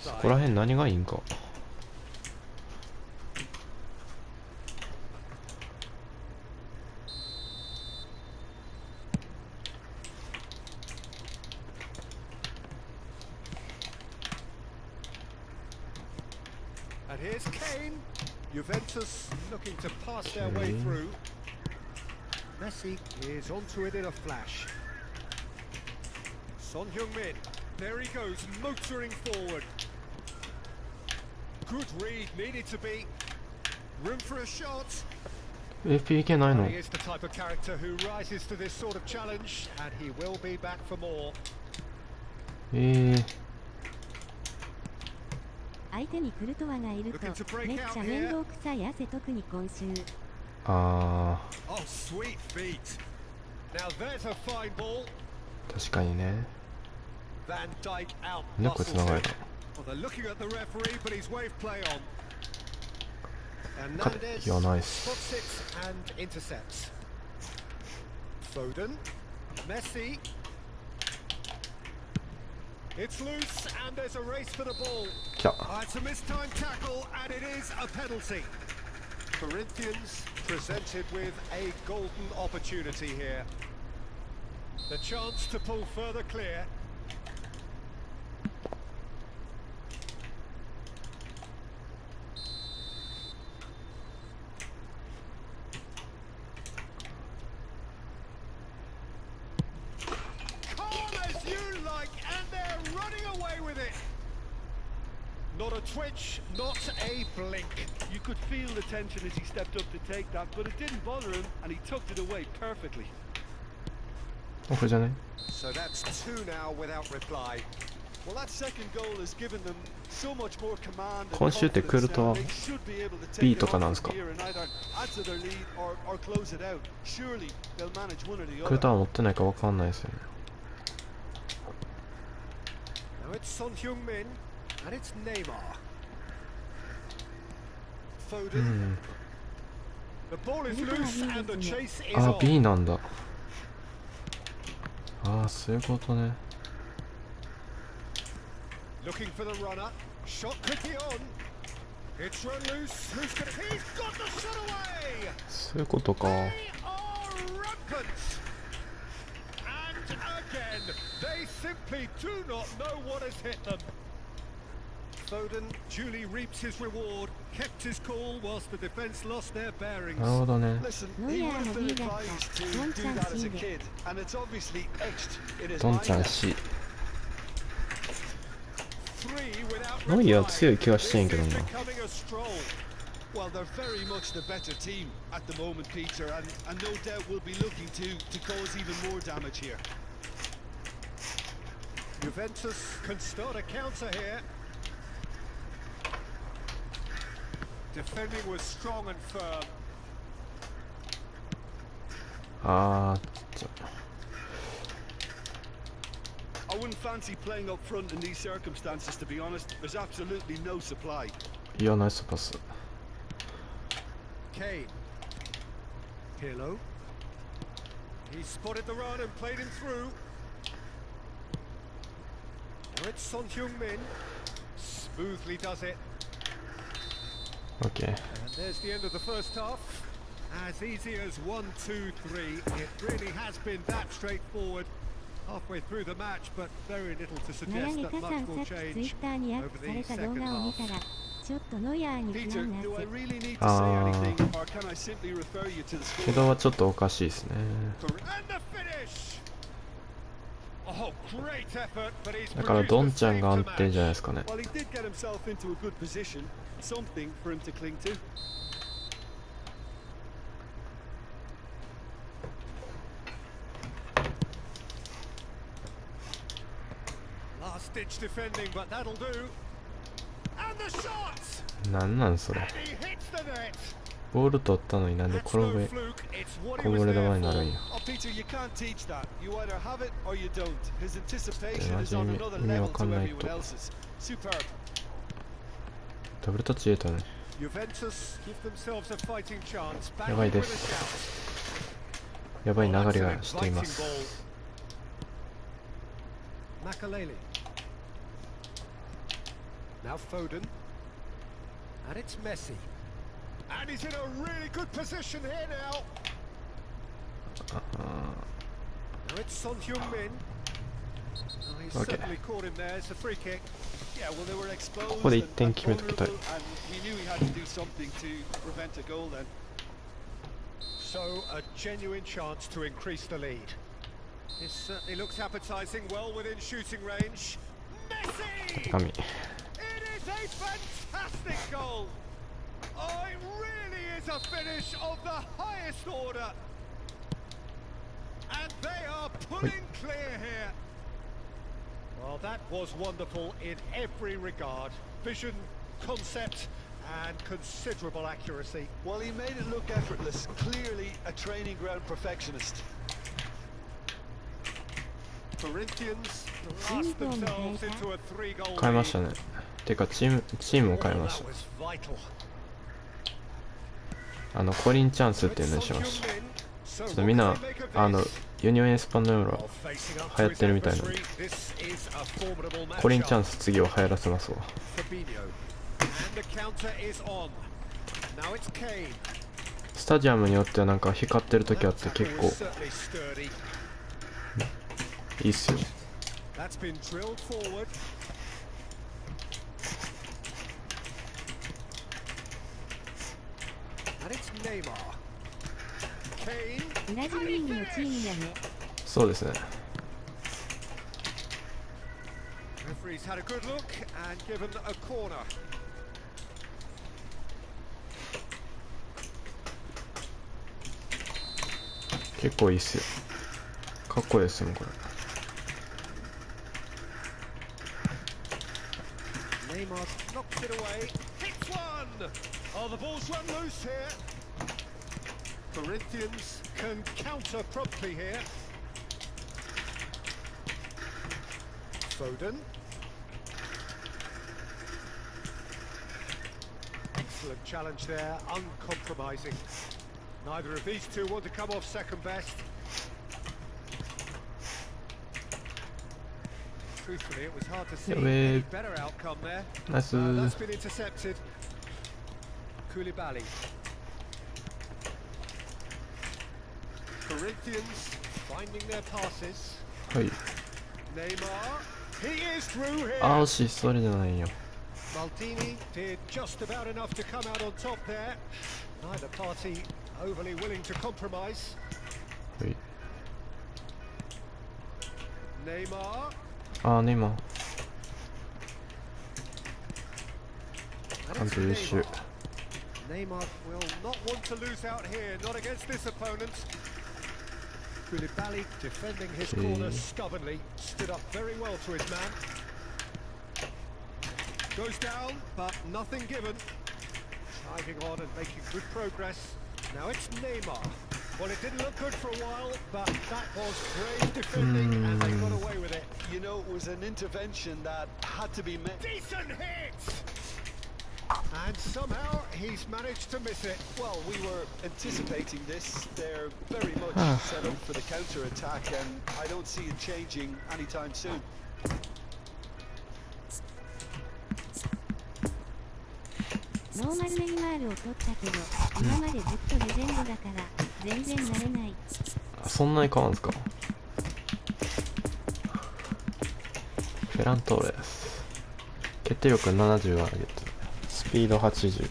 そこら辺何がいいんか。And here's Kane. Juventus looking to pass their way through. Messi is onto it in a flash. Son Heung-min. There he goes, motoring forward. Good read, needed to be. Room for a shot. PK ないの。 He is the type of character who rises to this sort of challenge, and he will be back for more. 相手にクルトワがいるとめっちゃ面倒くさい汗、特に今週。あー、oh, sweet feet. Now there's a fine ball. 確かにね。Van Dijk out. よく繋がれた。 Well, they're looking at the referee, but he's waved play on. And Hernandez spots it and intercepts. Foden, Messi. It's loose and there's a race for the ball. It's a mistimed tackle and it is a penalty. Corinthians presented with a golden opportunity here. The chance to pull further clear. Not a twitch, not a blink. You could feel the tension as he stepped up to take that, but it didn't bother him, and he tucked it away perfectly. オフじゃない。 So that's two now without reply. Well, that second goal has given them so much more command. 今週ってクルトは B とかなんですか。クルトは持ってないかわかんないですよね。Now it's Son Heung-min. And it's Neymar. Foden. The ball is loose and the chase is on. B なんだ。そういうことね。Looking for the runner. Shot could be on. It's run loose. He's got the shot away. そういうことか。 They are rampant. And again, they simply do not know what has hit them. Foden duly reaps his reward, kept his cool whilst the defence lost their bearings. なるほどね。 Listen, he would have been advised to do that as a kid, and it's obviously etched in his ドンちゃん mind. し。 Three without ノイアー reply. 強い気がしてん This けど is な。 becoming a stroll. Well, they're very much the better team at the moment, Peter, and no doubt will be looking to cause even more damage here. Juventus can start a counter here. Defending was strong and firm. あー、 I wouldn't fancy playing up front in these circumstances, to be honest. There's absolutely no supply. いや、ナイスパス。 Kane. Pirlo. He spotted the run and played him through. Now it's Son Heung-min. Smoothly does it. OK。 And there's the end of the first half. As easy as 1, 2, 3. It really has been that straightforward. Halfway through the match, but very little to 悩 suggest み that かさ much ん、さ will っきツイ change ッターにアッ over プ the された動 second 画を見 half. たら、ちょっとノイアーに不 Peter, 安な do I って。 really need to say Ah. anything, or can I simply refer you to the け score? どはちょっとおかしいですね。 And the finish! Oh, great effort, but he's だからドン produced ちゃ a ん save が to 安定じゃない match. ですかね。 Well, he did get himself into a good position. Something for him to cling to. Last-ditch defending, but that'll do. And the shot! なんなんそれ。 And he hits the net. ボール取ったのになんで That's 転 no べ fluke. It's what he こ was ぼれ there 球になるん for. や。 Oh, Peter, you can't teach that. You either have it or you don't. His anticipation Yeah, is on Jimmy, another Jimmy level to わかんないと。 everyone else's. Superb. ダブルタッチ入れたね。 Juventus give themselves a fighting chance. やばい Back で with a す。 shout. やばい流 Well, れ that's an がしていま inviting す。 ball. Makalele. Now Foden. And it's Messi. And he's in a really good position here now. Now it's Son Heung-min. Oh, he's Okay. certainly caught him there. It's a free kick. Yeah, well, they were exposed ここで1 and 点決めておきたい。 vulnerable, and he knew he had to do something to prevent a goal then. So a genuine chance to increase the lead. This certainly looks appetizing, well within shooting range. Messi! 神。 It is a fantastic goal! Oh, it really is a finish of the highest order. And they are pulling clear here. Well, that was wonderful in every regard. Vision, concept, and considerable accuracy. Well, he made it look effortless. Clearly a training ground perfectionist. Corinthians lost themselves into a 3-goal 変えました lead. ね。てかチームを変えまし That was vital. た。コリンチャンスっていうのにしました。ちょっとみんなユニオンエスパニョーラ流行ってるみたいなんで、コリンチャンス次を流行らせますわ。スタジアムによってはなんか光ってる時あって結構いいっすよ。ブラジルリーグのチームやね。そうですね。結構いいっすよ。かっこいいですよこれ。Corinthians can counter promptly here. Foden. Excellent challenge there, uncompromising. Neither of these two want to come off second best. Truthfully, it was hard to see any better outcome there. That's been intercepted. Koulibaly. Corinthians finding their passes. はい。 Neymar, he is through here. あー、惜しい、それじゃないよ。 Maldini did just about enough to come out on top there. Neither party overly willing to compromise. はい。 Neymar. あー、ネイマー。 And 完 it's 璧優秀。 Neymar will not want to lose out here, not against this opponent. Koulibaly defending his corner stubbornly, stood up very well to his man. Goes down, but nothing given. Driving on and making good progress. Now it's Neymar. Well, it didn't look good for a while, but that was brave defending, and they got away with it. You know, it was an intervention that had to be met. Decent hit! And somehow he's managed to miss it. Well, we were anticipating this. They're very much set up for the counter-attack, and I don't see it changing anytime soon. ノーマルネイマールを取ったけど、今までずっとレジェンドだから全然慣れない。そんなに変わるんですか。フェラントーレス。決定力70は上げて、スピード80。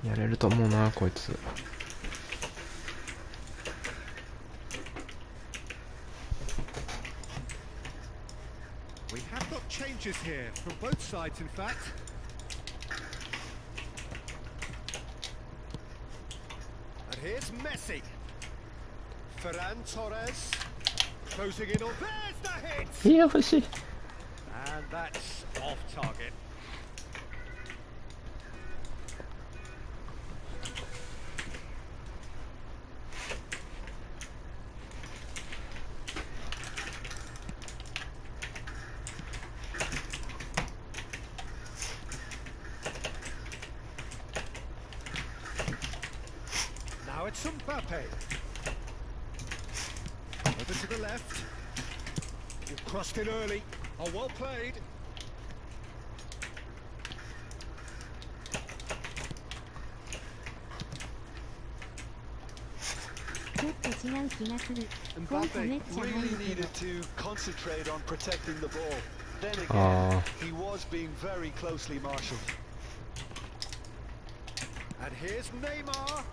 やれると思うな、こいつ。Changes here from both sides, in fact. And here's Messi. Ferran Torres closing in on. There's the hit. いや、欲しい。 And that's off target. Now it's Mbappe. Over to the left. You've crossed in early. Oh, well played. Mbappe really needed to concentrate on protecting the ball. Then again, he was being very closely marshaled. And here's Neymar.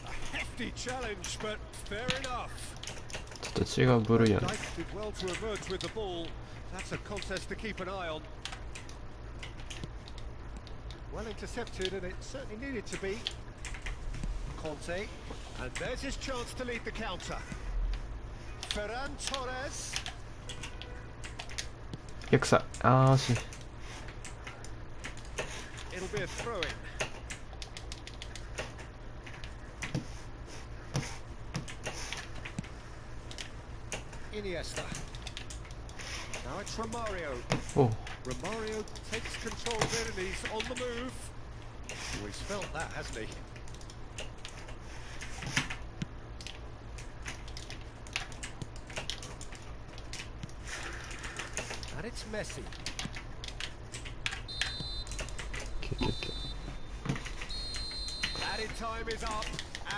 A hefty challenge, but fair enough. ちょっと違う部類やね。 Did well to emerge with the ball. That's a contest to keep an eye on. Well intercepted, and it certainly needed to be. Conte, and there's his chance to lead the counter. Ferran Torres. 逆さ、あー惜しい。 It'll be a throw-in. Iniesta. Now it's Romario. Oh. Romario takes control of it and he's on the move. Oh, he's felt that, hasn't he? And it's Messi. Added time is up,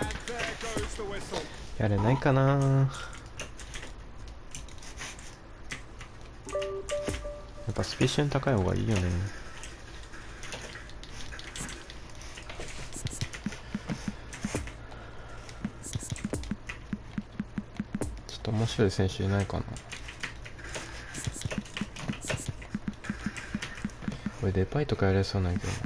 and there goes the whistle. やれないかな。やっぱスピーション高い方がいいよね。ちょっと面白い選手いないかな。これデパイとかやれそうないけどな。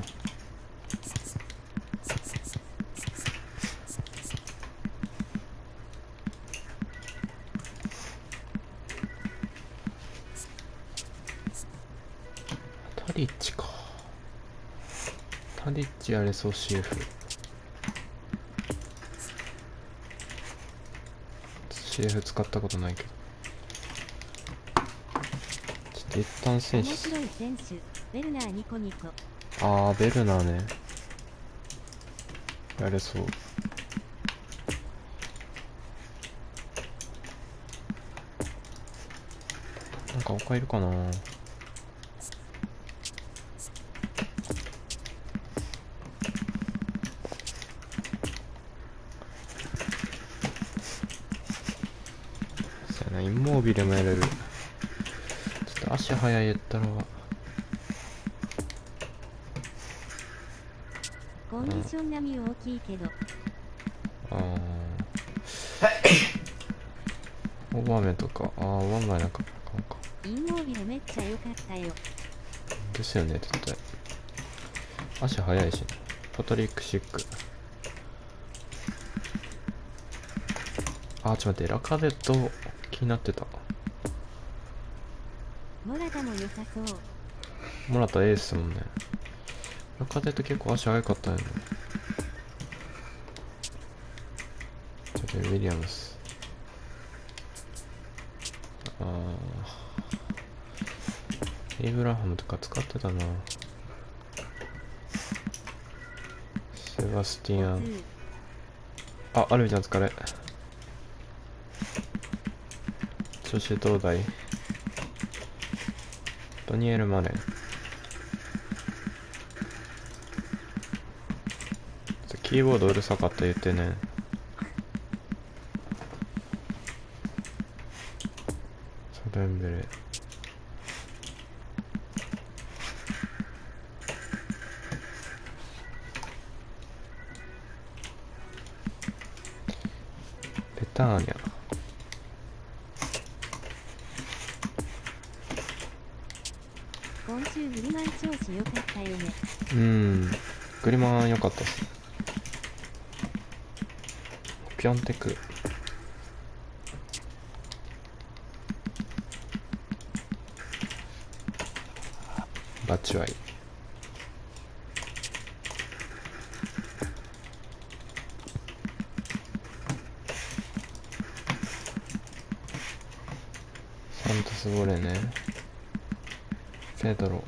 タディッチか。タディッチやれそう CF。CF 使ったことないけど。ちょっと一旦選手。面白い選手、ベルナーニコニコ。あー、ベルナーね。やれそう。なんか他いるかな。そうやな、インモービルもやれる。ちょっと足速いやったらコンディション並み大きいけど。オーバーメンとか、オーバーメンなんかインモービルめっちゃ良かったよ。ですよね、絶対。足速いし、ね、パトリック・シック。ちょっと待って、ラカゼット気になってた。モラタも良さそう。モラタエースもんね。ラカゼット結構足速かったよね。ちょっとウィリアムス。エイブラハムとか使ってたな。セバスティアン。アルビちゃん疲れ。そして東大。ダニエル・マネー。キーボードうるさかった言ってね。サベンベレ。ペターニャ。今週グリマン調子良かったよね。グリマン良かったっす。ピョンテク。バチュアイ。サントスボレね。ペドロ。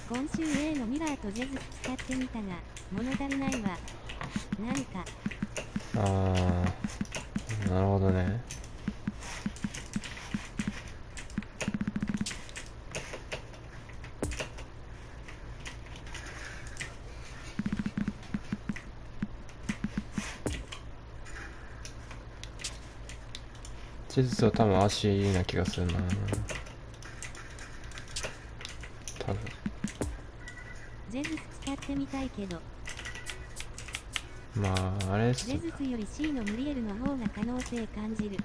今週 A のミラーとジェズス使ってみたが物足りないわ。なんかなるほどね。事実は多分足いいな気がするな。多分ジェズス使ってみたいけど。まああれっす。ジェズスより C のムリエルの方が可能性感じる。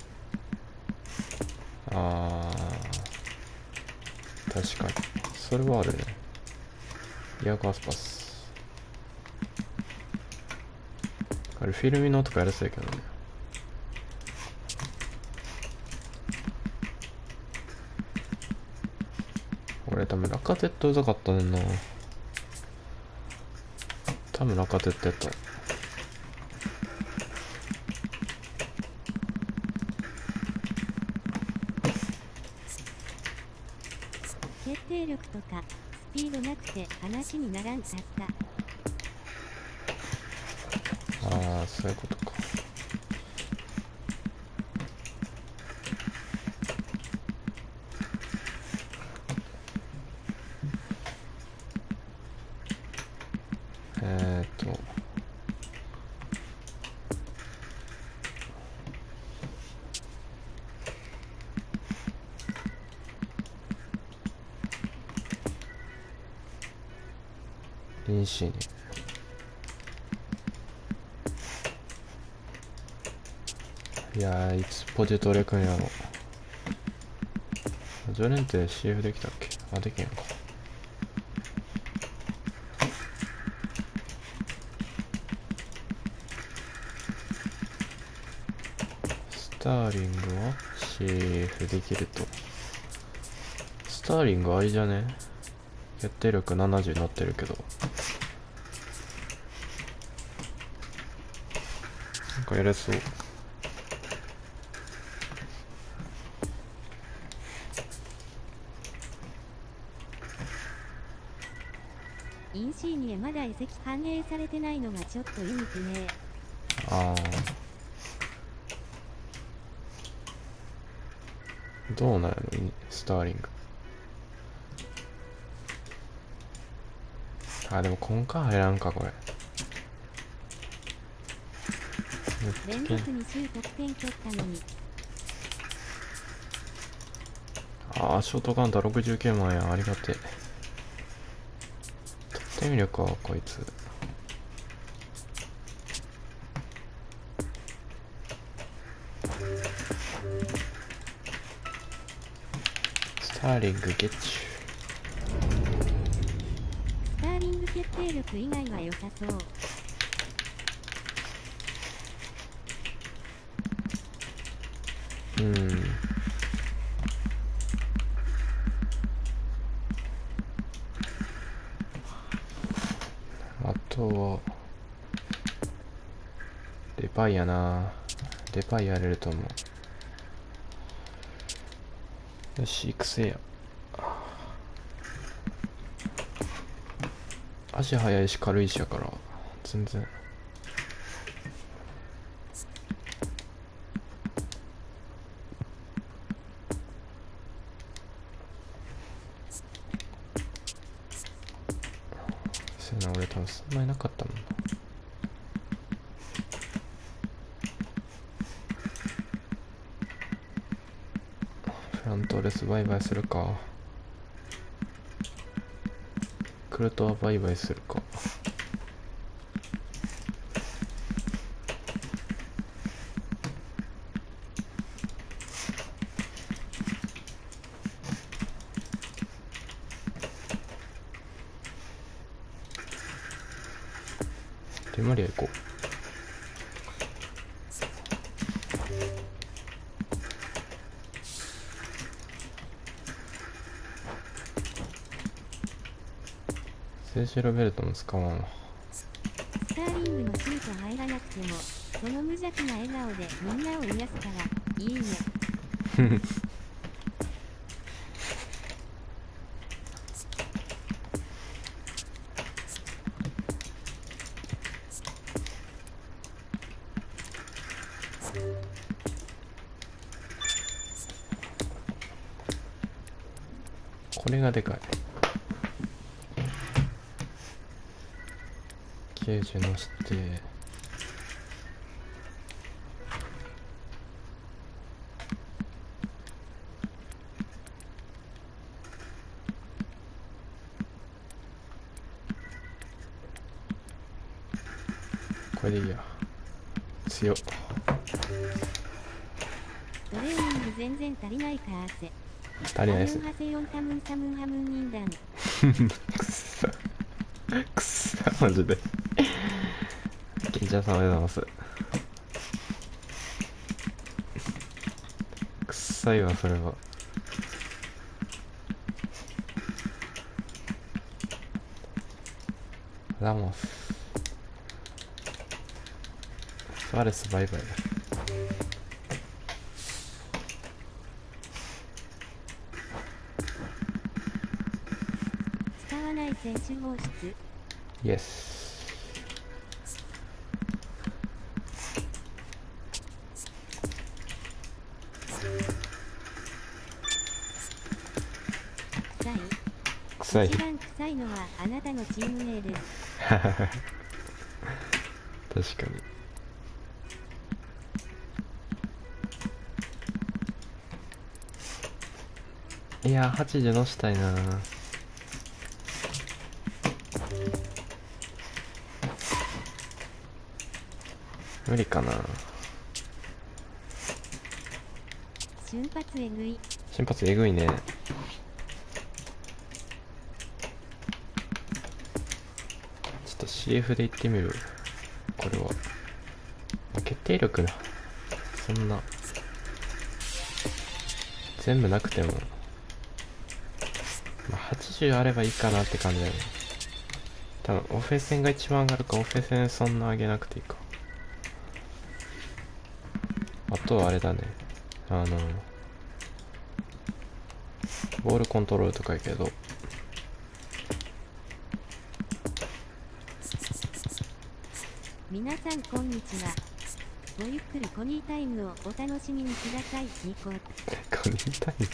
確かにそれはあるね。イアガスパス。あれフィルミノとかやらせやけどね。俺多分ラカテットうざかったねんな。多分ラカテットやった。決定力とかスピードなくて話にならんかった。そういうことか。インシーニ。いやー、いつポテトレくんやろ。常連って CF できたっけ？できんやんか。スターリングは CF できると。スターリングあれじゃね？決定力70乗ってるけど。なんかやれそう。インシーニエまだ移籍反映されてないのがちょっと意味不明。どうなるのスターリング。あ、でも今回入らんかこれ。連続に9得点取ったのに。ああ、ショートカウンター69万や。ありがてえ。取ってみるかこいつ。スターリングゲッチュ。スターリング決定力以外は良さそう。あとはデパイやな。デパイやれると思う。よし、育成や。足速いし軽いしやから全然。そうやな、俺多分そんなになかったもんな。フラントレスバイバイするか。クルトはバイバイするか。デマリア行こう。セーシロベルトも使わんわ。スターリングのシュート入らなくても、その無邪気な笑顔でみんなを癒すから、いいね。これがでかい。90のして、これでいいや。強っ。トレーニング全然足りないか汗。足りないです。ハセヨンタムンサムンハムンニンダン。くっさマジで。ケンちゃんさんおはようございます。くっさいわそれは。ラモス。スアレスバイバイだ。使わない選手放出。イエス。臭い。一番臭いのはあなたのチーム名です。確かに。いやー80のしたいな。無理かな。瞬発えぐい。瞬発えぐいね。ちょっと CF でいってみる。これは決定力な。そんな全部なくても、まあ、80あればいいかなって感じだよね。多分オフェ線が一番上がるか、オフェ線そんな上げなくていいか。あとはあれだね、ボールコントロールとかやけど、皆さんこんにちは。ごゆっくりコニータイムをお楽しみにください。ニコ。コニータイム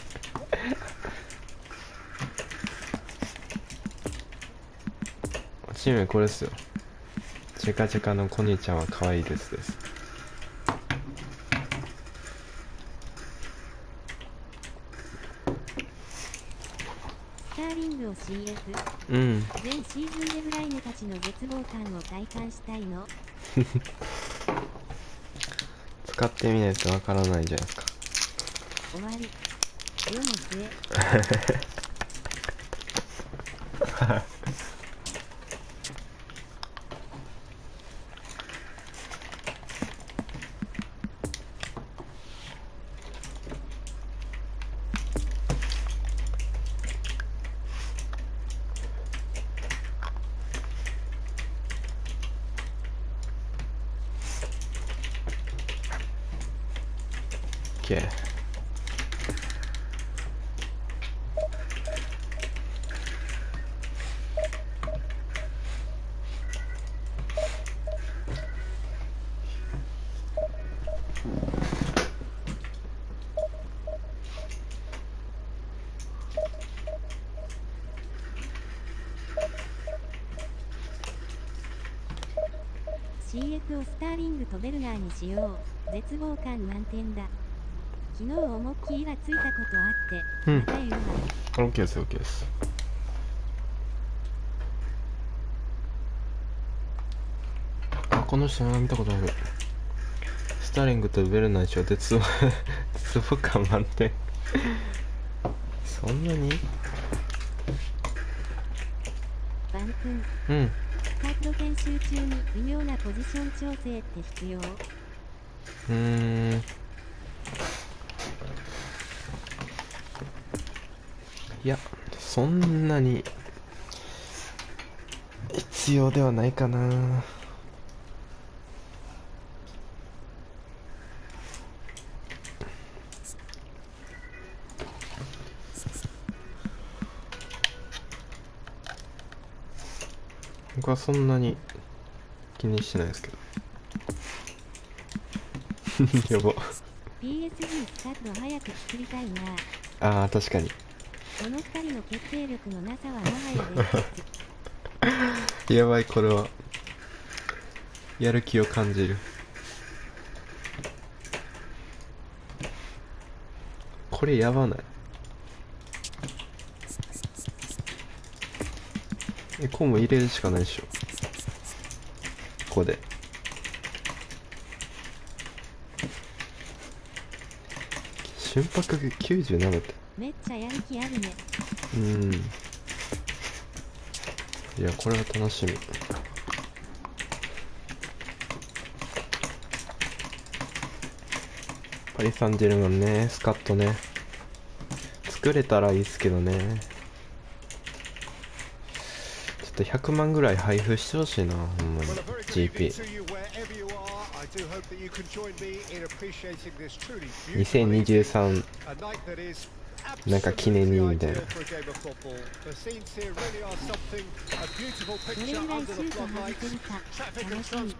チームこれですよ。チェカチェカのコニーちゃんは可愛いですです。スターリングを CF。うん。全シーズンでブライネたちの絶望感を体感したいの。使ってみないとわからないじゃないですか。終わり。世の末。OK。CF をスターリングとベルナーにしよう。絶望感満点だ。昨日思いっきりイラついたことあって、また言うわ。OK です OK です。あ、この人見たことある。スターリングとベルナーにしよう。絶望感満点そんなにバン君。うん。カード研修中に微妙なポジション調整って必要？いや、そんなに必要ではないかな。僕はそんなに気にしてないですけどやば。 PSG スタッド早く作りたいな。あー確かに。この2人の決定力のなさはもはや別やばい、これはやる気を感じる。これやばない？こうも入れるしかないでしょ。ここで心拍97って。めっちゃやる気あるね。いや、これは楽しみ。パリ・サンジェルマンね、スカットね、作れたらいいっすけどね。ちょっと100万ぐらい配布してほしいな、ほんまに。 GP 2023なんか記念にみたいな。どれぐらいシュート外せるか楽しみ。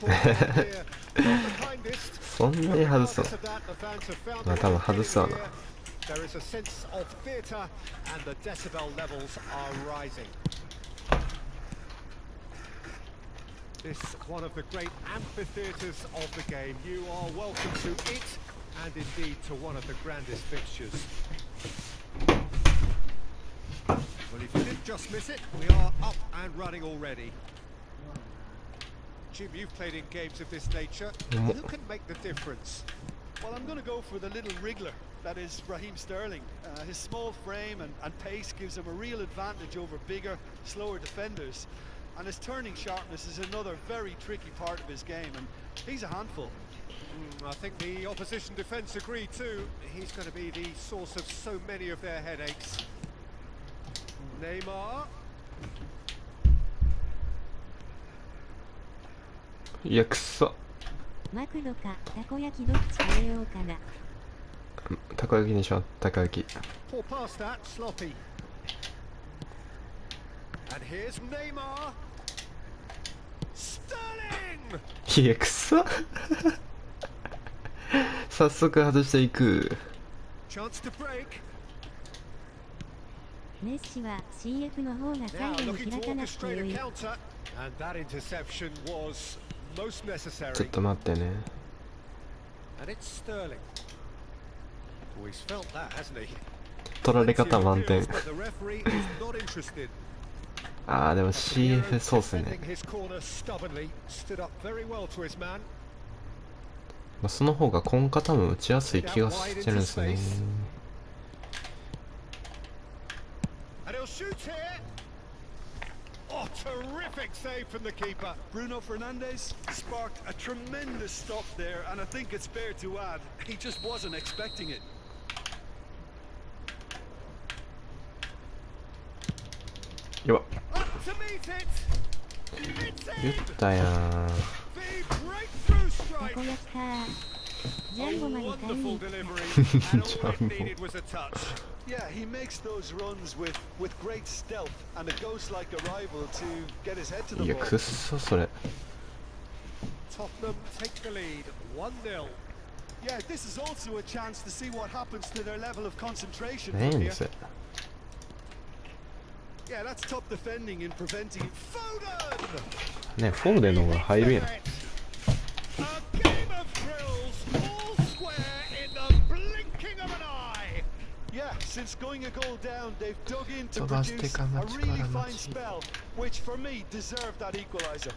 そんなに外すの？まあ多分外すわな。This one of the great amphitheatres of the game. You are welcome to it, and indeed to one of the grandest fixtures. Well, if you did just miss it, we are up and running already. Jim, you've played in games of this nature. Who can make the difference? Well, I'm going to go for the little wriggler. That is Raheem Sterling. His small frame and pace gives him a real advantage over bigger, slower defenders. And his turning sharpness is another very tricky part of his game, and he's a handful. I think the opposition defence agree too. He's going to be the source of so many of their headaches. Neymar. いや、くそ。マクドかたこ焼きどっち食べようかな。たこ焼きにしよう。たこ焼き。 Poor past that, sloppy. And here's Neymar. Sterling. いや、くそ早速外していく。メッシは CF の方が最後に開かなくてよい。ちょっと待ってね。取られ方満点。ああ、でも CF そうっすね。まあその方がコンカ多分打ちやすい気がしてるんですね。Oh, terrific save from the keeper. Bruno Fernandes sparked a tremendous stop there, and I think it's fair to add, he just wasn't expecting it. よっ。 Up to meet it. 言ったやん。 The breakthrough た strike. こ焼きか。ジャンボ A まで買いに wonderful 行った。 delivery, and all it needed was a touch. Yeah, he makes those runs with great stealth and a ghost-like arrival to get his head to い the や、 ball. くっそそれ。 Tottenham take the lead 1-0. Yeah, this is also a chance to see what happens to their level of concentration 何や from ねん here. それ。 Yeah, that's top defending in preventing it. Foden! ね、フォーデンの方が入るやん。 A game of thrills, all square in the blinking of an eye. Yeah, since going a goal down, they've dug in to 飛ばして produce か a 待ち really から fine 待ち。 spell, which for me deserved that equaliser.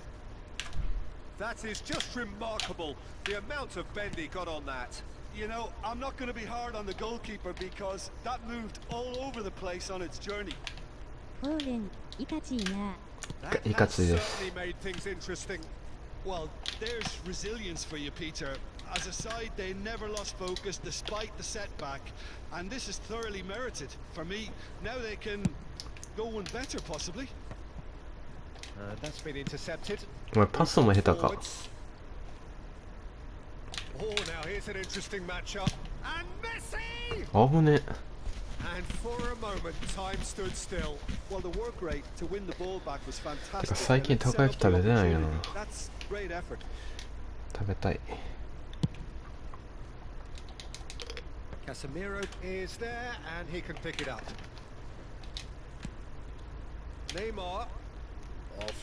That is just remarkable, the amount of bend he got on that. You know, I'm not going to be hard on the goalkeeper because that moved all over the place on its journey. フォーデン、いかちいな。 That いか has ついです。 certainly made things interesting. Well, there's resilience for you, Peter. As a side, they never lost focus despite the setback, and this is thoroughly merited. For me, now they can go one better, possibly. That's been intercepted. お前パスも下手か。 Forwards. Oh, now here's an interesting matchup. And Messi! 危ね。 And for a moment, time stood still. Well, the work rate to win the ball back was fantastic. 最近たこ焼き食べてないよな。 That's great effort. 食べたい。 Casemiro is there, and he can pick it up. Neymar,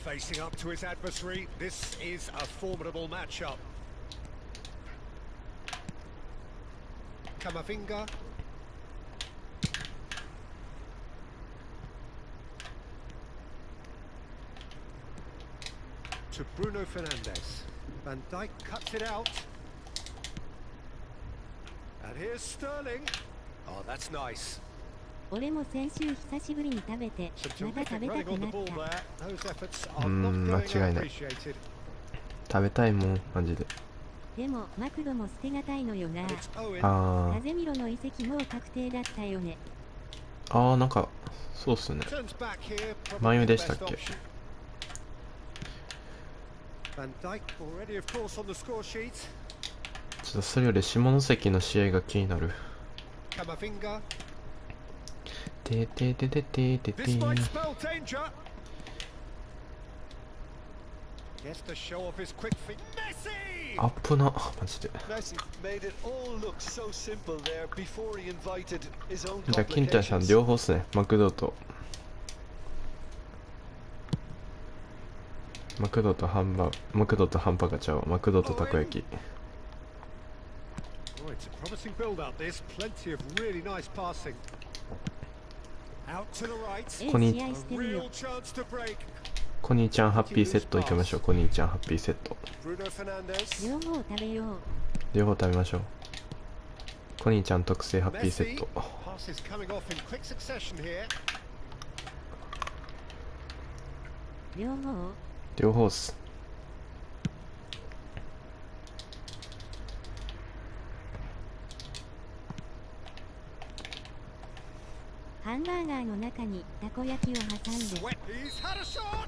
facing up to his adversary. This is a formidable matchup. Camavinga. To Bruno Fernandes. Van Dijk cuts it out. And here's Sterling. Oh, that's nice. 俺も先週久しぶりに食べて、 Some また食べ terrific た running く on な the っ ball た。 there. Those efforts are not going 間違いない。 unappreciated. 食べたいもん、マジで。でも、マクドも捨てがたいのよな。 It's Owen. あ風見ろの移籍もう確定だったよね。あ。ああ、なんか、そうっすね。 Turns back here. 眉 Probably で the したっ best け。 option. Van Dijk already, of course, on the score sheet. ちょっとそれより下関の試合が気になる。 Camavinga. ててててててて This might spell danger. Gets to show off his quick feet. Messi! アップな、マジで。 Messi made it all look so simple there before he invited his own じゃあ、金太さん complications. 両方っすね。マクドと。マクドとハンバーガーちゃうわ。マクドとたこ焼き。 Oh, it's a promising build-up. This plenty of really nice passing. Out to the right. こに試合してる Real よ。 chance to break. コニーちゃんハッピーセットいきましょう。コニーちゃんハッピーセット。 Bruno Fernandes. 両方食べよう。両方食べましょう。コニーちゃん特製ハッピーセッ Messi. ト。 Passes coming off in quick succession here. 両方両方っす。ハンバーガーの中にたこ焼きを挟んで。 Sweat. He's had a shot.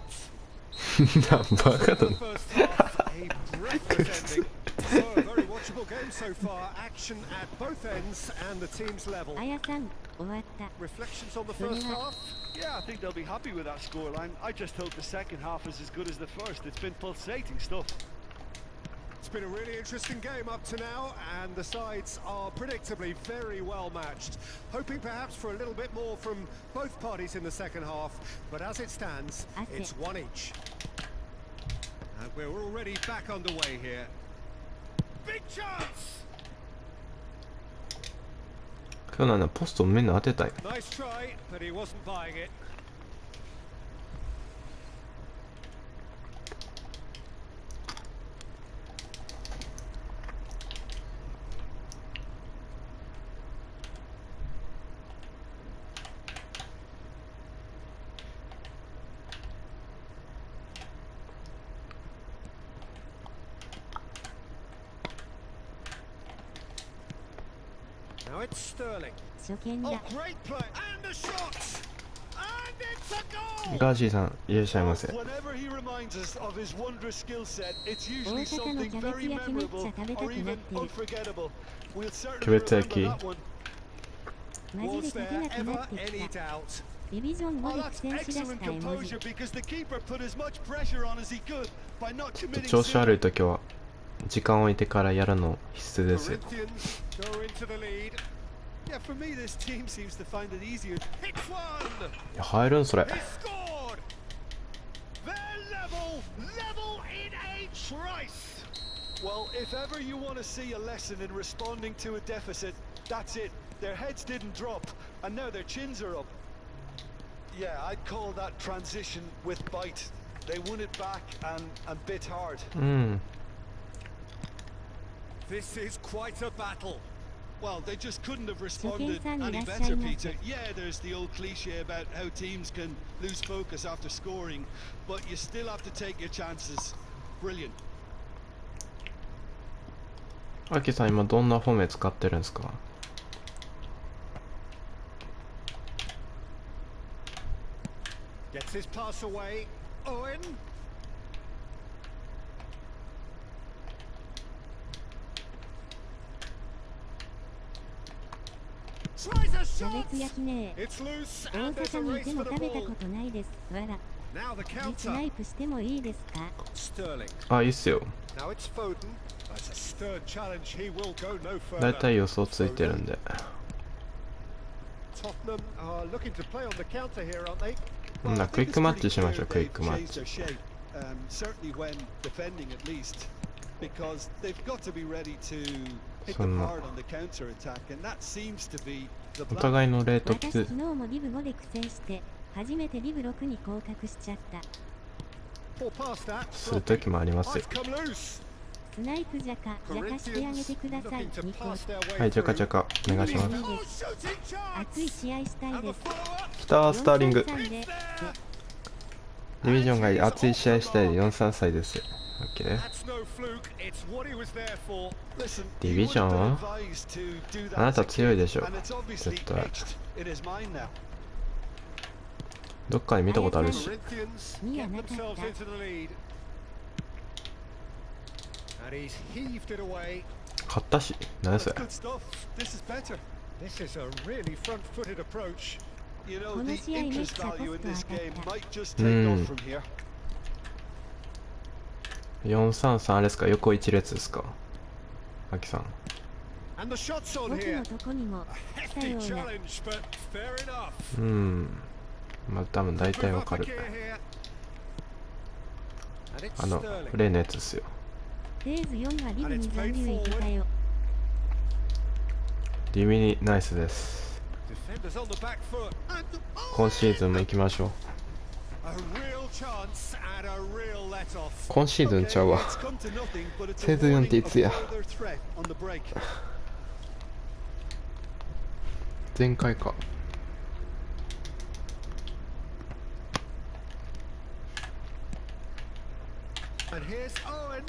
バカだ The な。 first half, a breathless ending. So a very watchable game so far. Action at both ends and the team's level. あやさん、終わった。 Reflections on the first half? Yeah, I think they'll be happy with that scoreline. I just hope the second half is as good as the first. It's been pulsating stuff. It's been a really interesting game up to now, and the sides are predictably very well matched. Hoping perhaps for a little bit more from both parties in the second half, but as it stands, it's one each. And we're already back underway here. Big chance! 今日なんだ、ポストみんな当てたい。 Nice try, but he wasn't buying it. Now it's Sterling. 初見だ。 Oh, great play. And a shot. And it's a goal. ガーシーさんいらっしゃいませ。 Whenever he reminds us of his wondrous skill set, it's 大 usually 阪の something キャベツ very 焼きめっちゃ memorable 食べたく or な even ってる。 unforgettable. We'll キ certainly ャベツ焼 remember き that one. マジ Was で書け there なくな ever ってき any た。 doubt? ディビジョン5 Oh, で that's 苦戦しだし excellent た絵文字。 composure because the keeper put as much pressure on as he could by not ちょっと committing 調子悪い sin. ときは時間置いてからやるの必須ですよ。 Corinthians go into the lead. Yeah, for me, this team seems to find it easier. Hits one. いや入るんそれ。 He scored. They're level in a trice. Well, if ever you want to see a lesson in responding to a deficit, that's it. Their heads didn't drop, and now their chins are up. Yeah, I'd call that transition with bite. They won it back and bit hard. うん。 This is quite a battle. Well, they just couldn't have responded Shoken-san, any いらっしゃい better, ませ。 Peter. Yeah, there's the old cliche about how teams can lose focus after scoring, but you still have to take your chances. Brilliant. アキさん今どんなフォーメ使ってるんですか？ Gets his pass away. Owen. Tries a キャベ shot. ツ焼きねえ。 It's loose 大 and there's 阪 a にい race て for も the 食べた ball. ことないです。わら。 Now the 実スナ counter. イプしてもいいですか？ Sterling. あ、いいっすよ。 Now it's Foden. That's a stern challenge. He will go no だい further. たい予想ついてるんで。 Tottenham are looking to play on the counter here, aren't they? ほんならクイックマッチしましょう、クイックマッ Changed チ。 their shape, certainly when defending at least, because they've got to be ready to hit them hard on the counter attack, and that seems to be the お plan. 互いのレート私昨日もリブ5で苦戦して初めてリブ6に降格しちゃった。 Ball past that. するときもありますよ。 It's come loose. スナイプジャカ焼かしてあげてください。 Looking to ニコ。 pass their way はい、ジャカジャ through. カお願いします。 Oh, shooting chance. 熱い試合したい And で the す。 follow-up. 来たスターリング。 4-3-3でディビジョンが熱い試合したい43歳です。OK。 That's no fluke. It's what he was there for. Listen, ディ he ビ would ジョ have ン been advised to do that あな as た a 強い kid, でしょ and it's obviously 絶対 etched in his mind now. どっかで見たことあるし。 Corinthians Mia get themselves Nakata. into the lead. And he's heaved it away. 勝ったし。何そ That's れ。 good stuff. This is better. This is a really front-footed approach. You know, この the 試合めっ interest ちゃコ value ス in ト this 当たっ game た。 might just take off Mm. from here. 433あれですか、横一列ですか。アキさん。 And the shot's on 僕 here. のとこにも A 来た hefty ような。 challenge, but fair enough. まあ多分大体わかる。 Here. And it's あの Sterling. 例のやつですよ。フェーズ4はリブに残留いけたよ。ディミニナイスです。 Defenders on the back foot. And 今シーズンも行きましょう。 a real chance and a real let-off. 今シーズンちゃう Okay, わ。 it's come to nothing, but it's シーズン a 4ってい warning of つや。 further threat on the break. 前回か。 And here's Owen.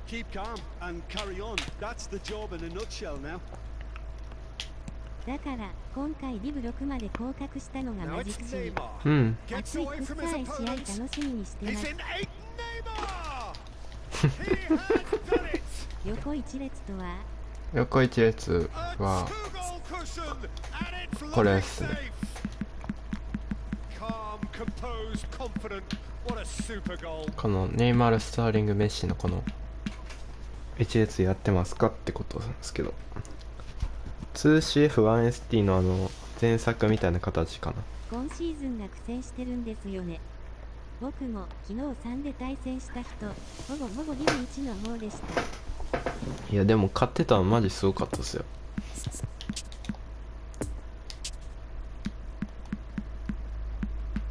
Keep calm and carry on. That's the job in a nutshell now. だから今回リブ6まで降格したのが Now マジ it's ックシー。 Neymar. うん。 Gets 熱い away 臭 from い his 試合 opponents. 楽しみにしてま He's す。 in 8. Neymar! He has done it. 横一列とは横一列 A は two-goal cushion, and it's これ looking ですね。 safe. Calm, composed, confident, What a super goal. このネイマール、スターリング、メッシのこの一列やってますかってことなんですけど、 2CF1ST の前作みたいな形かな。今シーズンが苦戦してるんですよね。僕も昨日3で対戦した人、ほぼリブ1の方でした。いやでも勝ってたのマジすごかったですよ。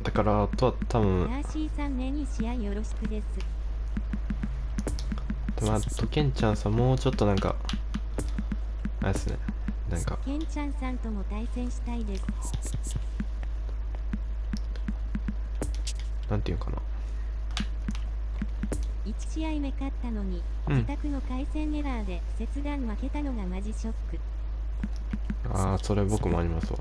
だからあとは多分ヤーシーさん、年に試合よろしくです。でもあとケンちゃんさんもうちょっとなんかあれですね、なんかケンちゃんさんとも対戦したいです。なんていうかな、1試合目勝ったのに、自宅の回線エラーで切断負けたのがマジショック。ああそれ僕もありますわ。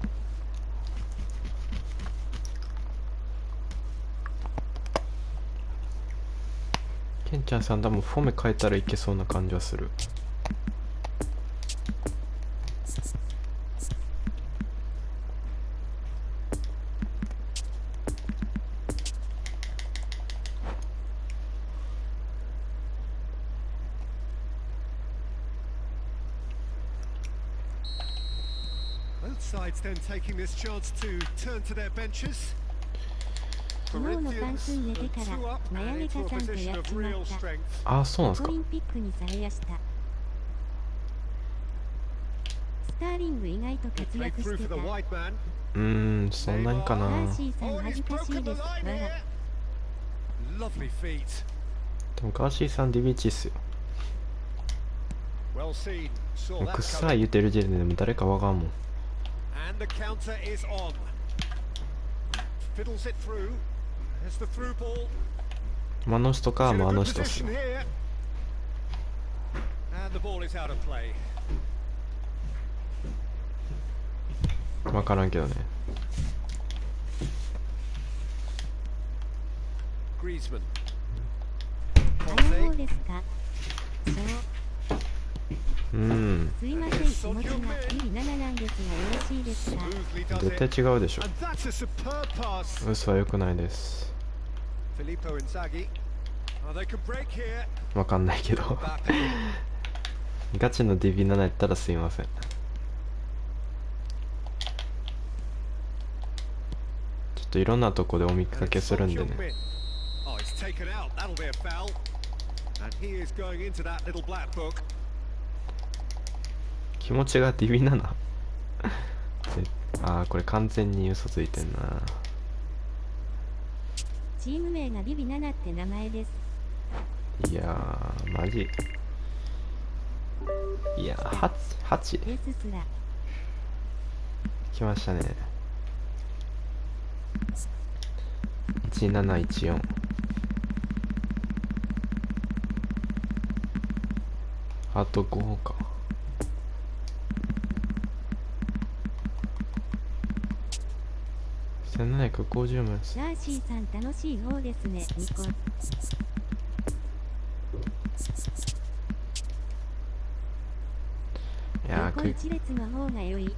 ケンちゃんさん多分フォメ変えたらいけそうな感じはする。Both sides then taking this chance to turn to their benches. 昨日のパンツ寝てからマヤネカさんとやっちまった。ああそうなんですか。オリンピックにされやした。スターリング意外と活躍してた。そんなにかな。ガーシーさん恥ずかしいです。わら。Lovely feet. でもガーシーさんディビチっすよ。 Well seen. Saw く that っさい coming. 言うてる時点でも誰かわかんもん。 And the counter is on. Fiddles it through. There's the through ball. あの人か、 He's in まあ a あの good 人っす position よ。 here. And the ball is out of play. わからんけどね。Griezmann. あの方ですか。そう。すいません、気持ちが27なんですがよろしいですか。 Smoothly does 絶 it. 対違うでしょ。 And that's a superb pass. 嘘は良くないです。 Filippo Inzaghi. Oh, they can break here. わかんないけど。 Mbappe. ガチのディビ7やったらすいません。ちょっといろんなとこでお見かけするんでね。 Oh, he's taken out. That'll be a foul. And he is going into that little black book. 気持ちがディビ7。ああこれ完全に嘘ついてんな。チーム名がビビ7って名前です。いやーマジ。いやー8レスすら。来ましたね。1714。あと5か。1750枚です。ガーシーさん楽しい方ですね、ニコ。いや横一列の方が良い。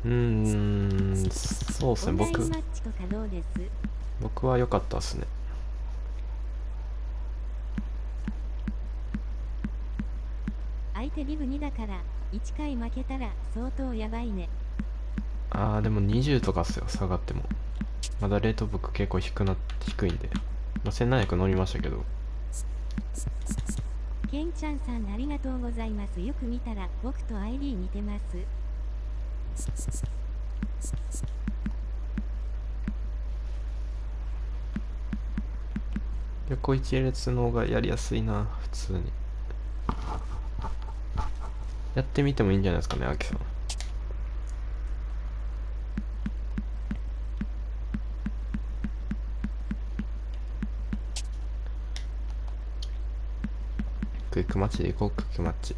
そうっすね。オンラインマッチとかどうです？僕は良かったっすね。相手ビブ2だから1回負けたら相当やばいね。ああでも20とかっすよ、下がっても。まだレート僕結構低いんで、まあ、1700乗りましたけど。ケンちゃんさんありがとうございます。よく見たら僕と ID 似てます。横一列の方がやりやすいな、普通に。やってみてもいいんじゃないですかね、アキさん。クイックマッチでいこう、クイックマッチ。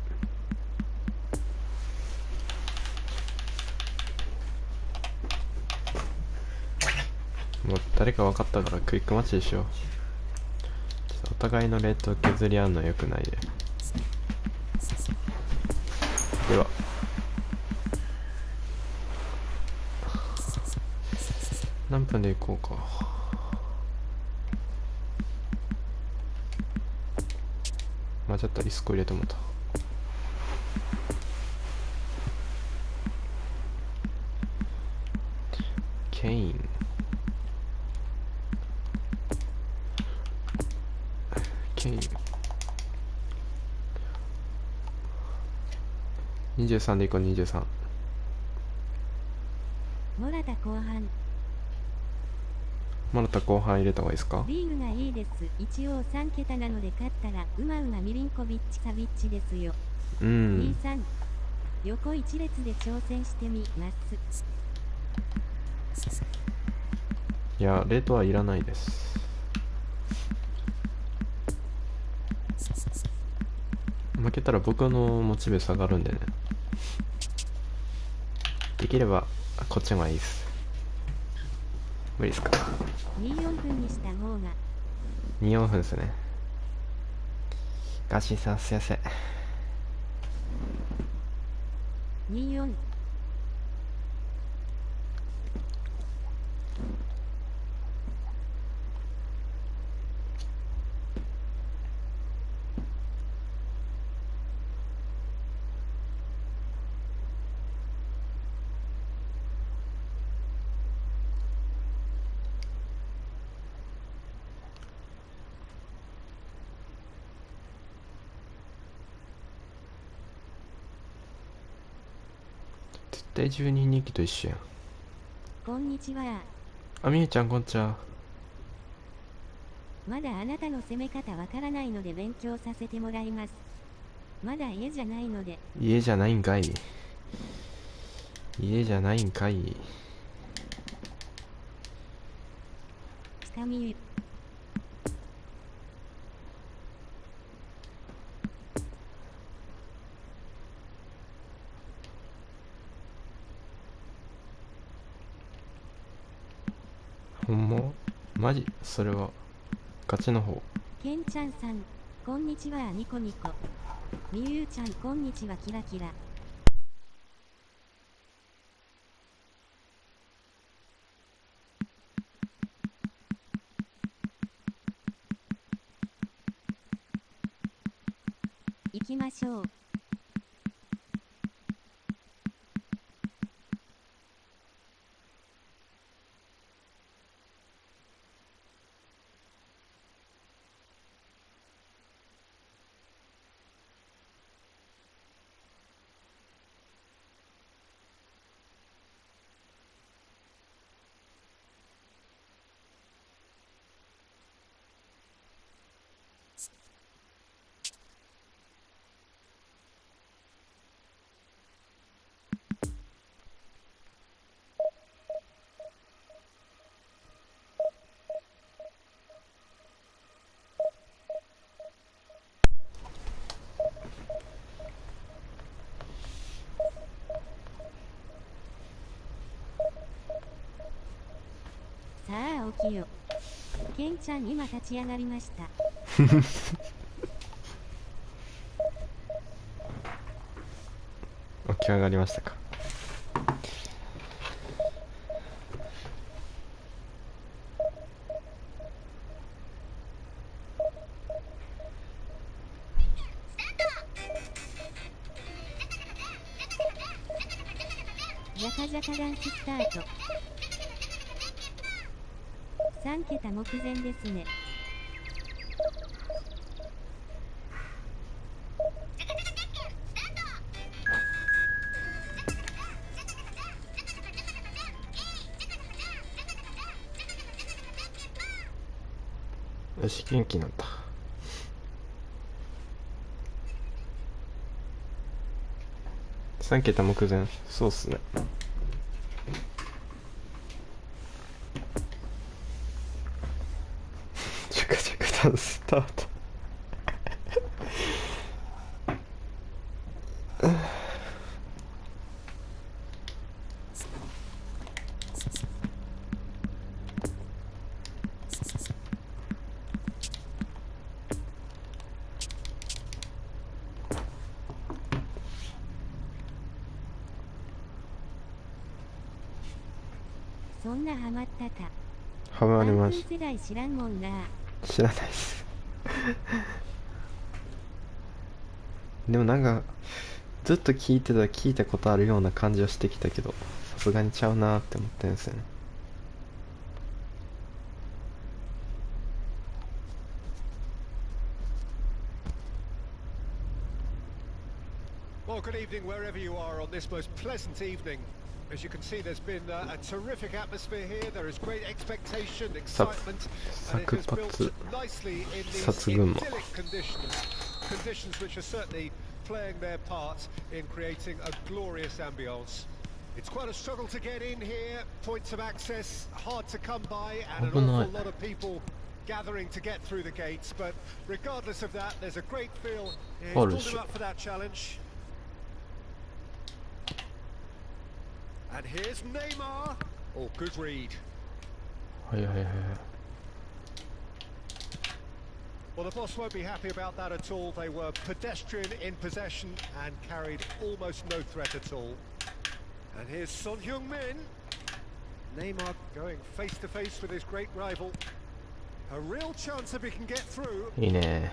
もう誰か分かったからクイックマッチでしよう。お互いのレートを削り合うのは良くないで。では何分でいこうか。間違ったリスク入れてもうた。ケイン23でいこう。23。モラタ後半。モラタ後半入れた方がいいですか？リーグがいいです。一応3桁なので勝ったらうまミリンコビッチサビッチですよ。23。横一列で挑戦してみます。いや、レートはいらないです。負けたら僕のモチベ下がるんでね。できればこっちの方がいいです。無理ですか。24分にした方が。24分ですね。ガシンさんすいません。24。絶対12期と一緒やん。こんにちは。あ、みゆちゃんこんにちは。まだあなたの攻め方わからないので勉強させてもらいます。まだ家じゃないので。家じゃないんかい。家じゃないんかい。下見ゆ。ほんまマジそれはガチの方。けんちゃんさん、こんにちはニコニコ。みゆうちゃんこんにちはキラキラ。行きましょう。さあ起きよ。けんちゃん今立ち上がりました。起き上がりましたか。ジャカジャカダンススタート。3桁目前ですね。よし元気になった。3桁目前。そうっすね。ジャカジャカダンススタート。そんなハマったか。ハマりまし世代知らんもんな。た。知らないっす。でもなんかずっと聞いたことあるような感じはしてきたけど、さすがにちゃうなって思ったんですよね。Well, good evening wherever you are on this most pleasant evening. As you can see, there's been a terrific atmosphere here. There is great expectation, excitement, and it has built nicely in these idyllic conditions which are certainly playing their part in creating a glorious ambience. It's quite a struggle to get in here, points of access hard to come by, and an awful lot of people gathering to get through the gates, but regardless of that, there's a great feel. He's pulled him up for that challenge. And here's Neymar. Oh, good read. Well, the boss won't be happy about that at all. They were pedestrian in possession and carried almost no threat at all. And here's Son Heung-min. Neymar going face to face with his great rival. A real chance if he can get through. And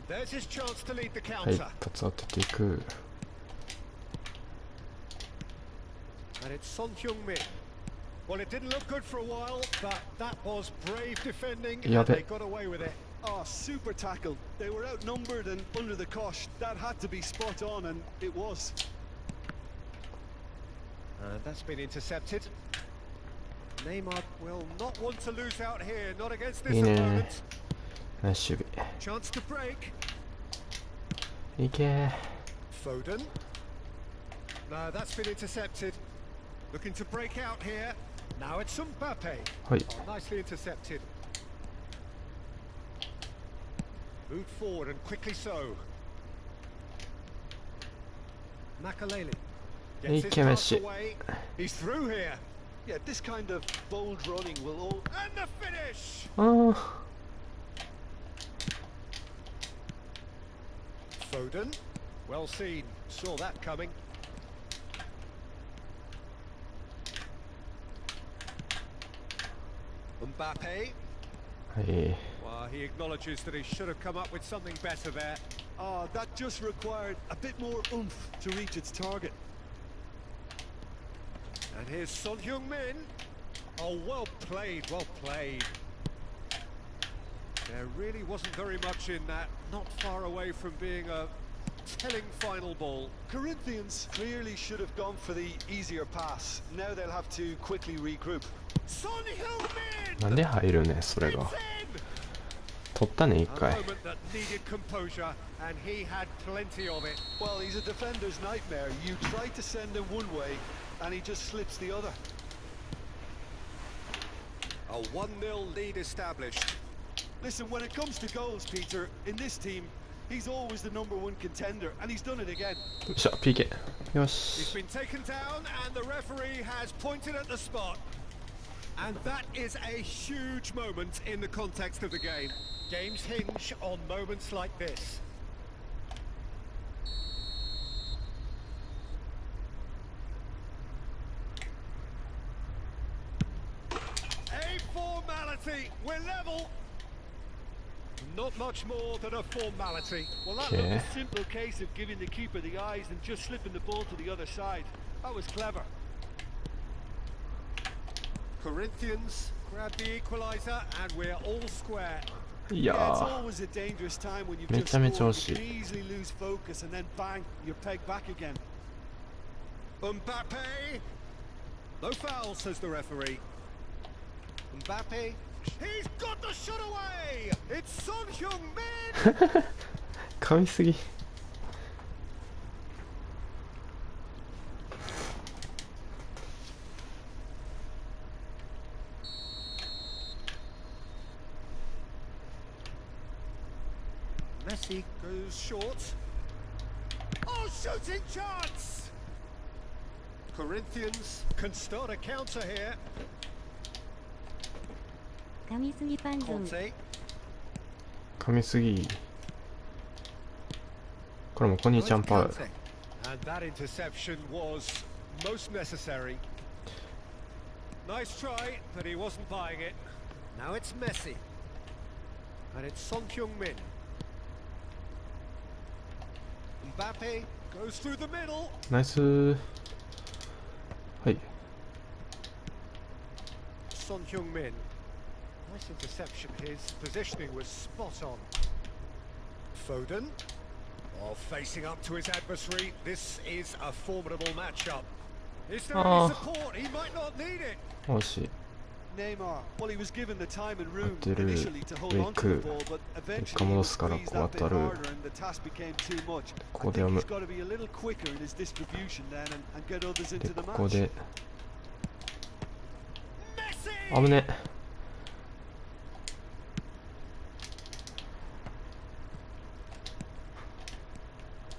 there's his chance to lead the counter. And it's Son Heung-min. Well, it didn't look good for a while, but that was brave defending, and they got away with it. Oh, super tackle. They were outnumbered and under the cosh. That had to be spot on, and it was. And that's been intercepted. Neymar will not want to lose out here, not against this opponent. Chance to break. Foden. No, that's been intercepted. Looking to break out here. Now it's Mbappe. Oh, nicely intercepted. Moved forward and quickly so. Makaleli gets his pass away. He's through here. Yeah, this kind of bold running will all... And the finish! Foden. Well seen. Saw that coming. Mbappe. Well, he acknowledges that he should have come up with something better there. Oh, that just required a bit more oomph to reach its target. And here's Son Heung-min. Oh, well played, well played. There really wasn't very much in that. Not far away from being a telling final ball. Corinthians clearly should have gone for the easier pass. Now they'll have to quickly regroup. Son Heung-min! なんで入るね、それが。取ったね、一回。A moment that needed composure, and he had plenty of it. Well, he's a defender's nightmare. You try to send him one way, and he just slips the other. A 1-0 lead established. Listen, when it comes to goals, Peter, in this team, he's always the #1 contender, and he's done it again. よっしゃ、PK。よ He's し。 been taken down, and the referee has pointed at the spot. And that is a huge moment in the context of the game. Games hinge on moments like this. A formality. We're level. Not much more than a formality. Well, that looked a simple case of giving the keeper the eyes and just slipping the ball to the other side. That was clever. Corinthians grab the equalizer, and we're all square. Yeah, it's always a dangerous time when you've just scored. You can easily lose focus, and then bang, you're pegged back again. Mbappe. No foul, says the referee. Mbappe. He's got the shot away. It's Son Heung-min. 噛みすぎ。Messi goes short. Oh, shooting chance! Corinthians can start a counter here. 噛みすぎパンゾン。 Conte. 噛みすぎ。これもコニーちゃんパウ。 And that interception was most necessary. Nice try, but he wasn't buying it. Now it's Messi. And it's Son Heung-min. Mbappe goes through the middle. ナイス。はい。 Son Heung-min. Nice interception. His positioning was spot on. Foden. Oh, facing up to his adversary. This is a formidable matchup. Is there any support? He might not need it. 惜しい。 Neymar, well, he was given the time and room 当てる。 initially to hold on to the ball, but 結果 eventually he 戻 was すから squeezed こう that 当 bit たる。 harder and the task became too much. ここ I で think 読む。 he's got to be a little quicker in his distribution then and get others で into the ここ match. で。危ね。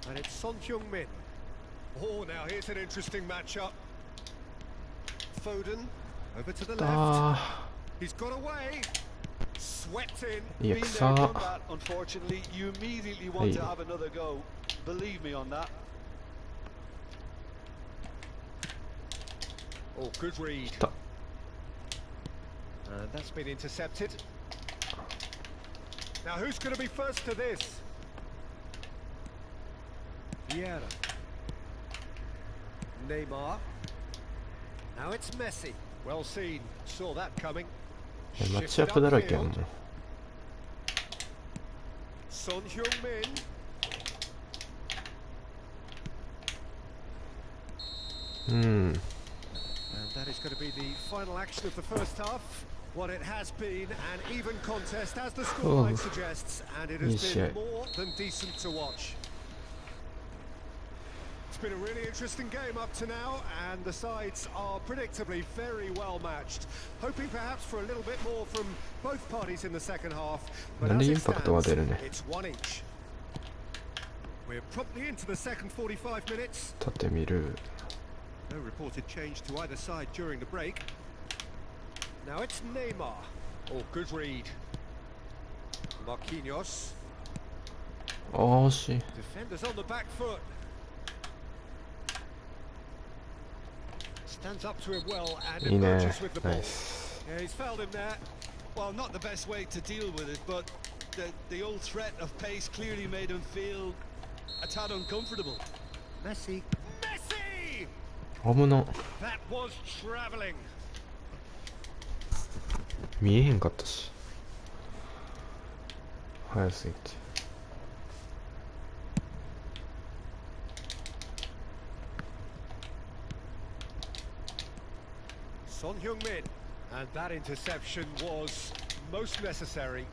And it's Son Heung-min. Oh, now here's an interesting matchup. Foden over to the left. あ He's got away. Swept in. ー。いや、 Been く there, さ done that, unfortunately. You immediately want to Hey. have another go. Believe me on that. Oh, good read. 来た。 And that's been intercepted. Now who's going to be first to this? Vieira. Neymar. Now it's Messi. Well seen. Saw that coming. マッチアップだらけやんもう。 Son Heung-min. And that is going to be the final action of the first half. What it has been an even contest, as the scoreline suggests, and it has been more than decent to watch. It's been a really interesting game up to now, and the sides are predictably very well matched. Hoping perhaps for a little bit more from both parties in the second half, but as it stands, it's one each. We're promptly into the second 45 minutes. 立ってみる。 No reported change to either side during the break. Now it's Neymar. Oh, good read. Marquinhos. あー惜しい。 Defenders on the back foot. Stands up to him well and いいね。 emerges with the ナ ball. イス。 Yeah, he's fouled him there. Well, not the best way to deal with it, but the old threat of pace clearly made him feel a tad uncomfortable. Messi. Messi! 危な。 That was travelling. 見えへんかったし。早すぎて。 Son Heung-min. And that interception was most necessary.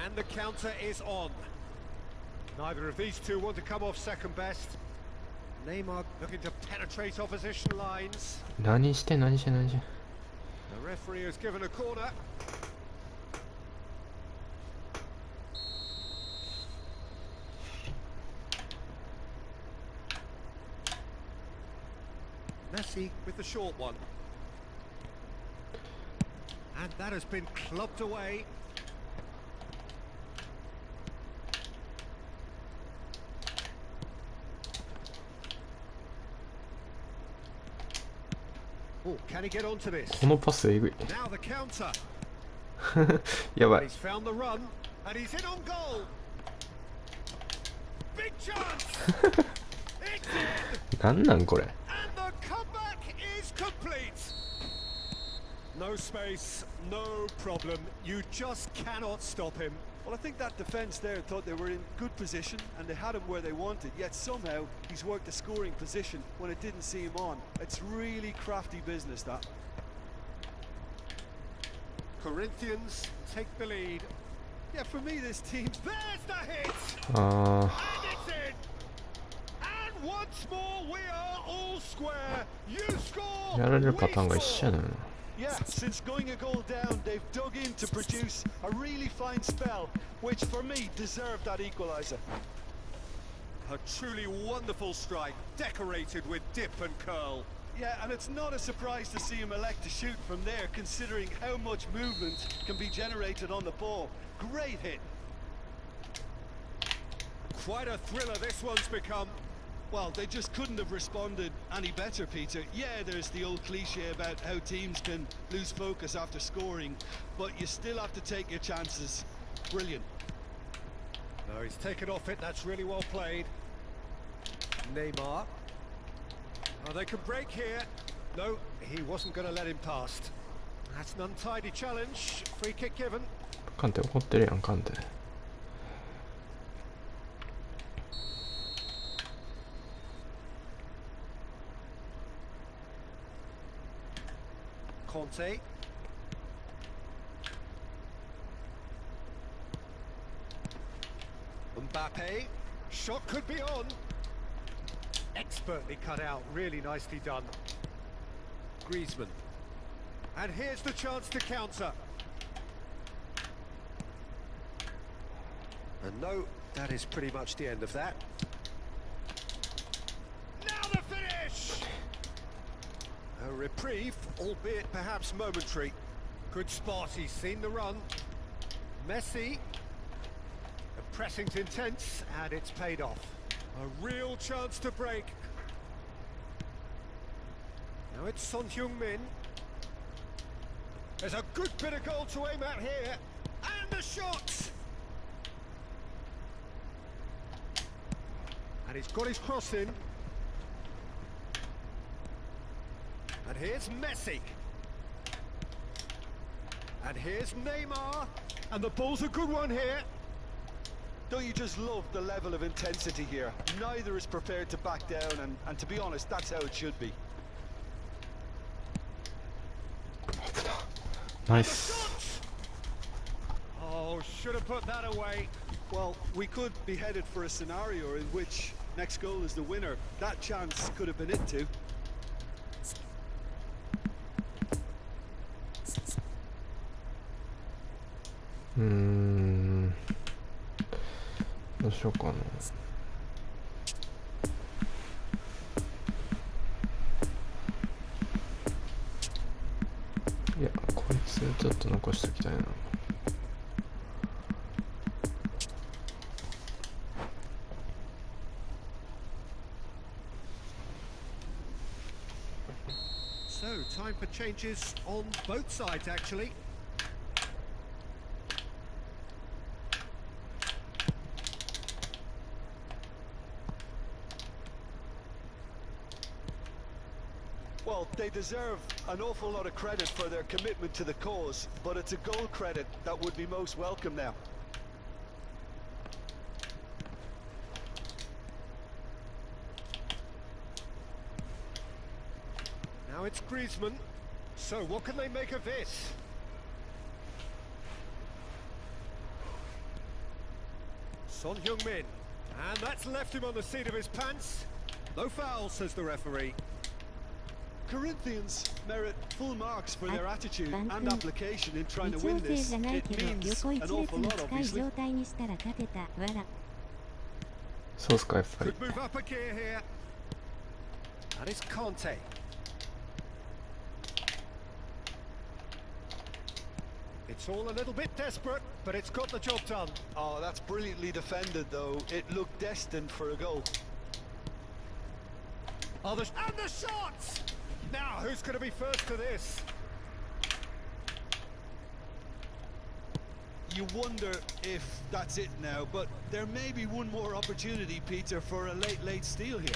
And the counter is on. Neither of these two want to come off second best. Neymar looking to penetrate opposition lines. 何して何して何して。 The referee has given a corner. Messi with the short one. And that has been clubbed away. Oh, can he get onto this? このパスえぐい。 Now the counter. やばい。 He's found the run and he's in on goal. Big chance. It's in. なんなんこれ。 And the comeback is complete. No space, no problem. You just cannot stop him. Well, I think that defence there thought they were in good position and they had him where they wanted, yet somehow he's worked a scoring position when it didn't see him on. It's really crafty business, that. Corinthians take the lead. Yeah, for me, this team... There's the hit. あ And it's in. And once more we are all square. You あ。 score. やられるパ We ターンが一緒や score. な。 Yeah, since going a goal down, they've dug in to produce a really fine spell, which for me deserved that equaliser. A truly wonderful strike, decorated with dip and curl. Yeah, and it's not a surprise to see him elect to shoot from there, considering how much movement can be generated on the ball. Great hit. Quite a thriller this one's become. Well, they just couldn't have responded any better, Peter. Yeah, there's the old cliche about how teams can lose focus after scoring, but you still have to take your chances. Brilliant. No, he's taken off it. That's really well played. Neymar. Oh, they can break here. No, he wasn't going to let him past. That's an untidy challenge. Free kick given. カンテ怒ってるやん、カンテ。Conte. Mbappe. Shot could be on. Expertly cut out. Really nicely done. Griezmann. And here's the chance to counter. And no, that is pretty much the end of that. Now the finish! A reprieve, albeit perhaps momentary. Good spot, he's seen the run. Messi. The pressing's intense, and it's paid off. A real chance to break. Now it's Son Heung-min. There's a good bit of goal to aim at here. And the shot! And he's got his cross in. And here's Messi. And here's Neymar. And the ball's a good one here. Don't you just love the level of intensity here? Neither is prepared to back down, and to be honest, that's how it should be. Nice. Oh, should have put that away. Well, we could be headed for a scenario in which next goal is the winner. That chance could have been it too. Hmm. どうしようかな。いや、こいつちょっと残しておきたいな。So, time for changes on both sides, actually. Well, they deserve an awful lot of credit for their commitment to the cause, but it's a goal credit that would be most welcome now. Now it's Griezmann. So what can they make of this? Son Heung-min. And that's left him on the seat of his pants. No foul, says the referee. Corinthians merit full marks for their attitude and application in trying to win this. It means an awful lot, obviously. そうっすか、やっぱり。 Could move up a gear here. And it's Conte. It's all a little bit desperate, but it's got the job done. Oh, that's brilliantly defended, though. It looked destined for a goal. Oh, and the shots! Now, who's going to be first to this? You wonder if that's it now, but there may be one more opportunity, Peter, for a late steal here.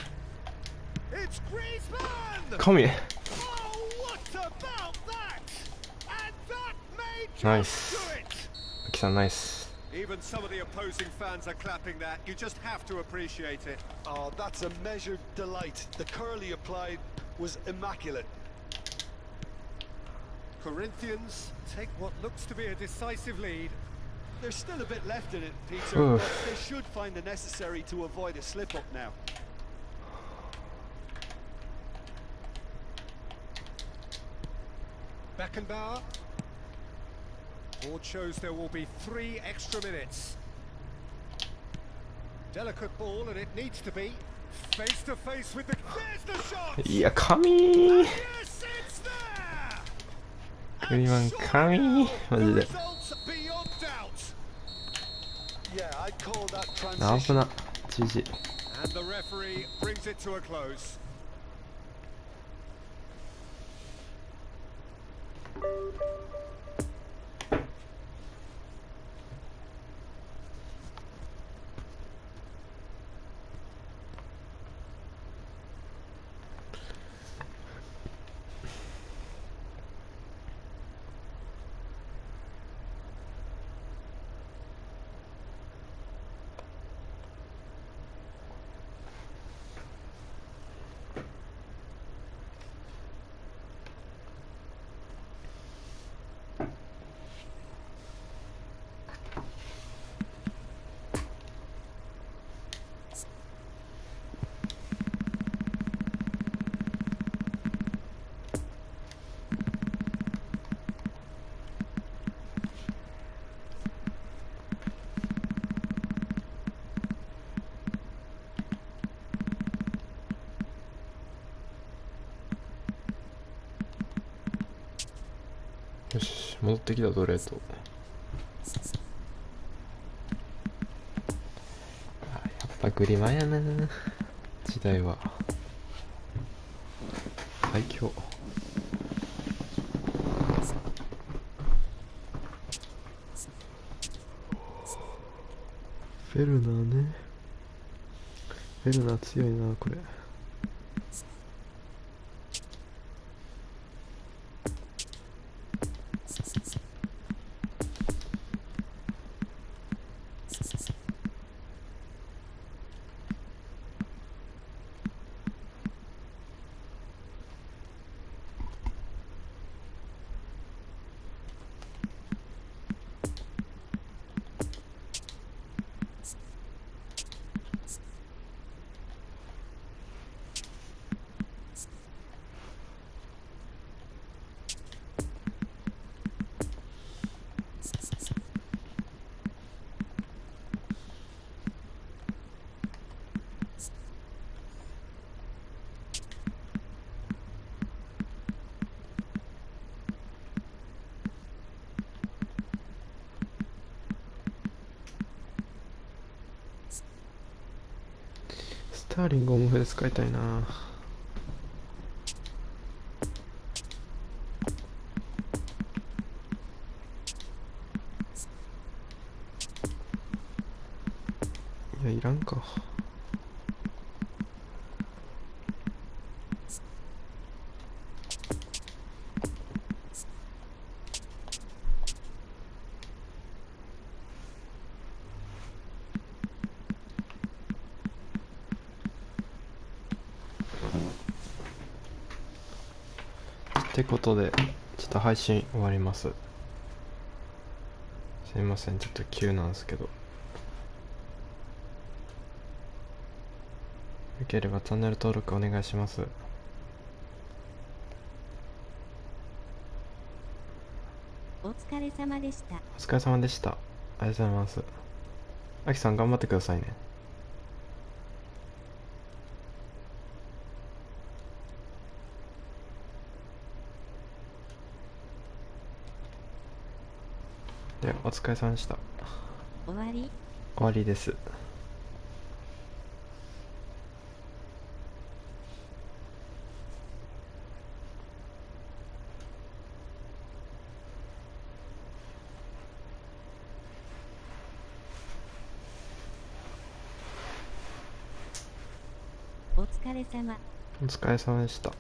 It's Griezmann! Come here. Oh, what about that? And that may just Nice. do it! Aki-san, nice. Even some of the opposing fans are clapping that. You just have to appreciate it. Oh, that's a measured delight. The curl he applied was immaculate. Corinthians take what looks to be a decisive lead. There's still a bit left in it, Peter, but they should find the necessary to avoid a slip-up now. Beckenbauer. Board shows there will be 3 extra minutes. Delicate ball, and it needs to be face to face with the. There's the shot. いや、神 Yes, it's there. クリマン神マジ The で results beyond doubt. Yeah, I'd call that 危 transition. な GG And the referee brings it to a close. よし、戻ってきたドレート。やっぱグリマンやな、時代は最強。フェルナーね。フェルナー強いな、これ。スターリングオムフで使いたいな。いや、いらんか。ってことでちょっと配信終わります。すいません、ちょっと急なんですけど、よければチャンネル登録お願いします。お疲れ様でした。お疲れ様でした。ありがとうございます。あきさん頑張ってくださいね。ではお疲れ様でした。終わり？終わりです。お疲れ様。お疲れ様でした。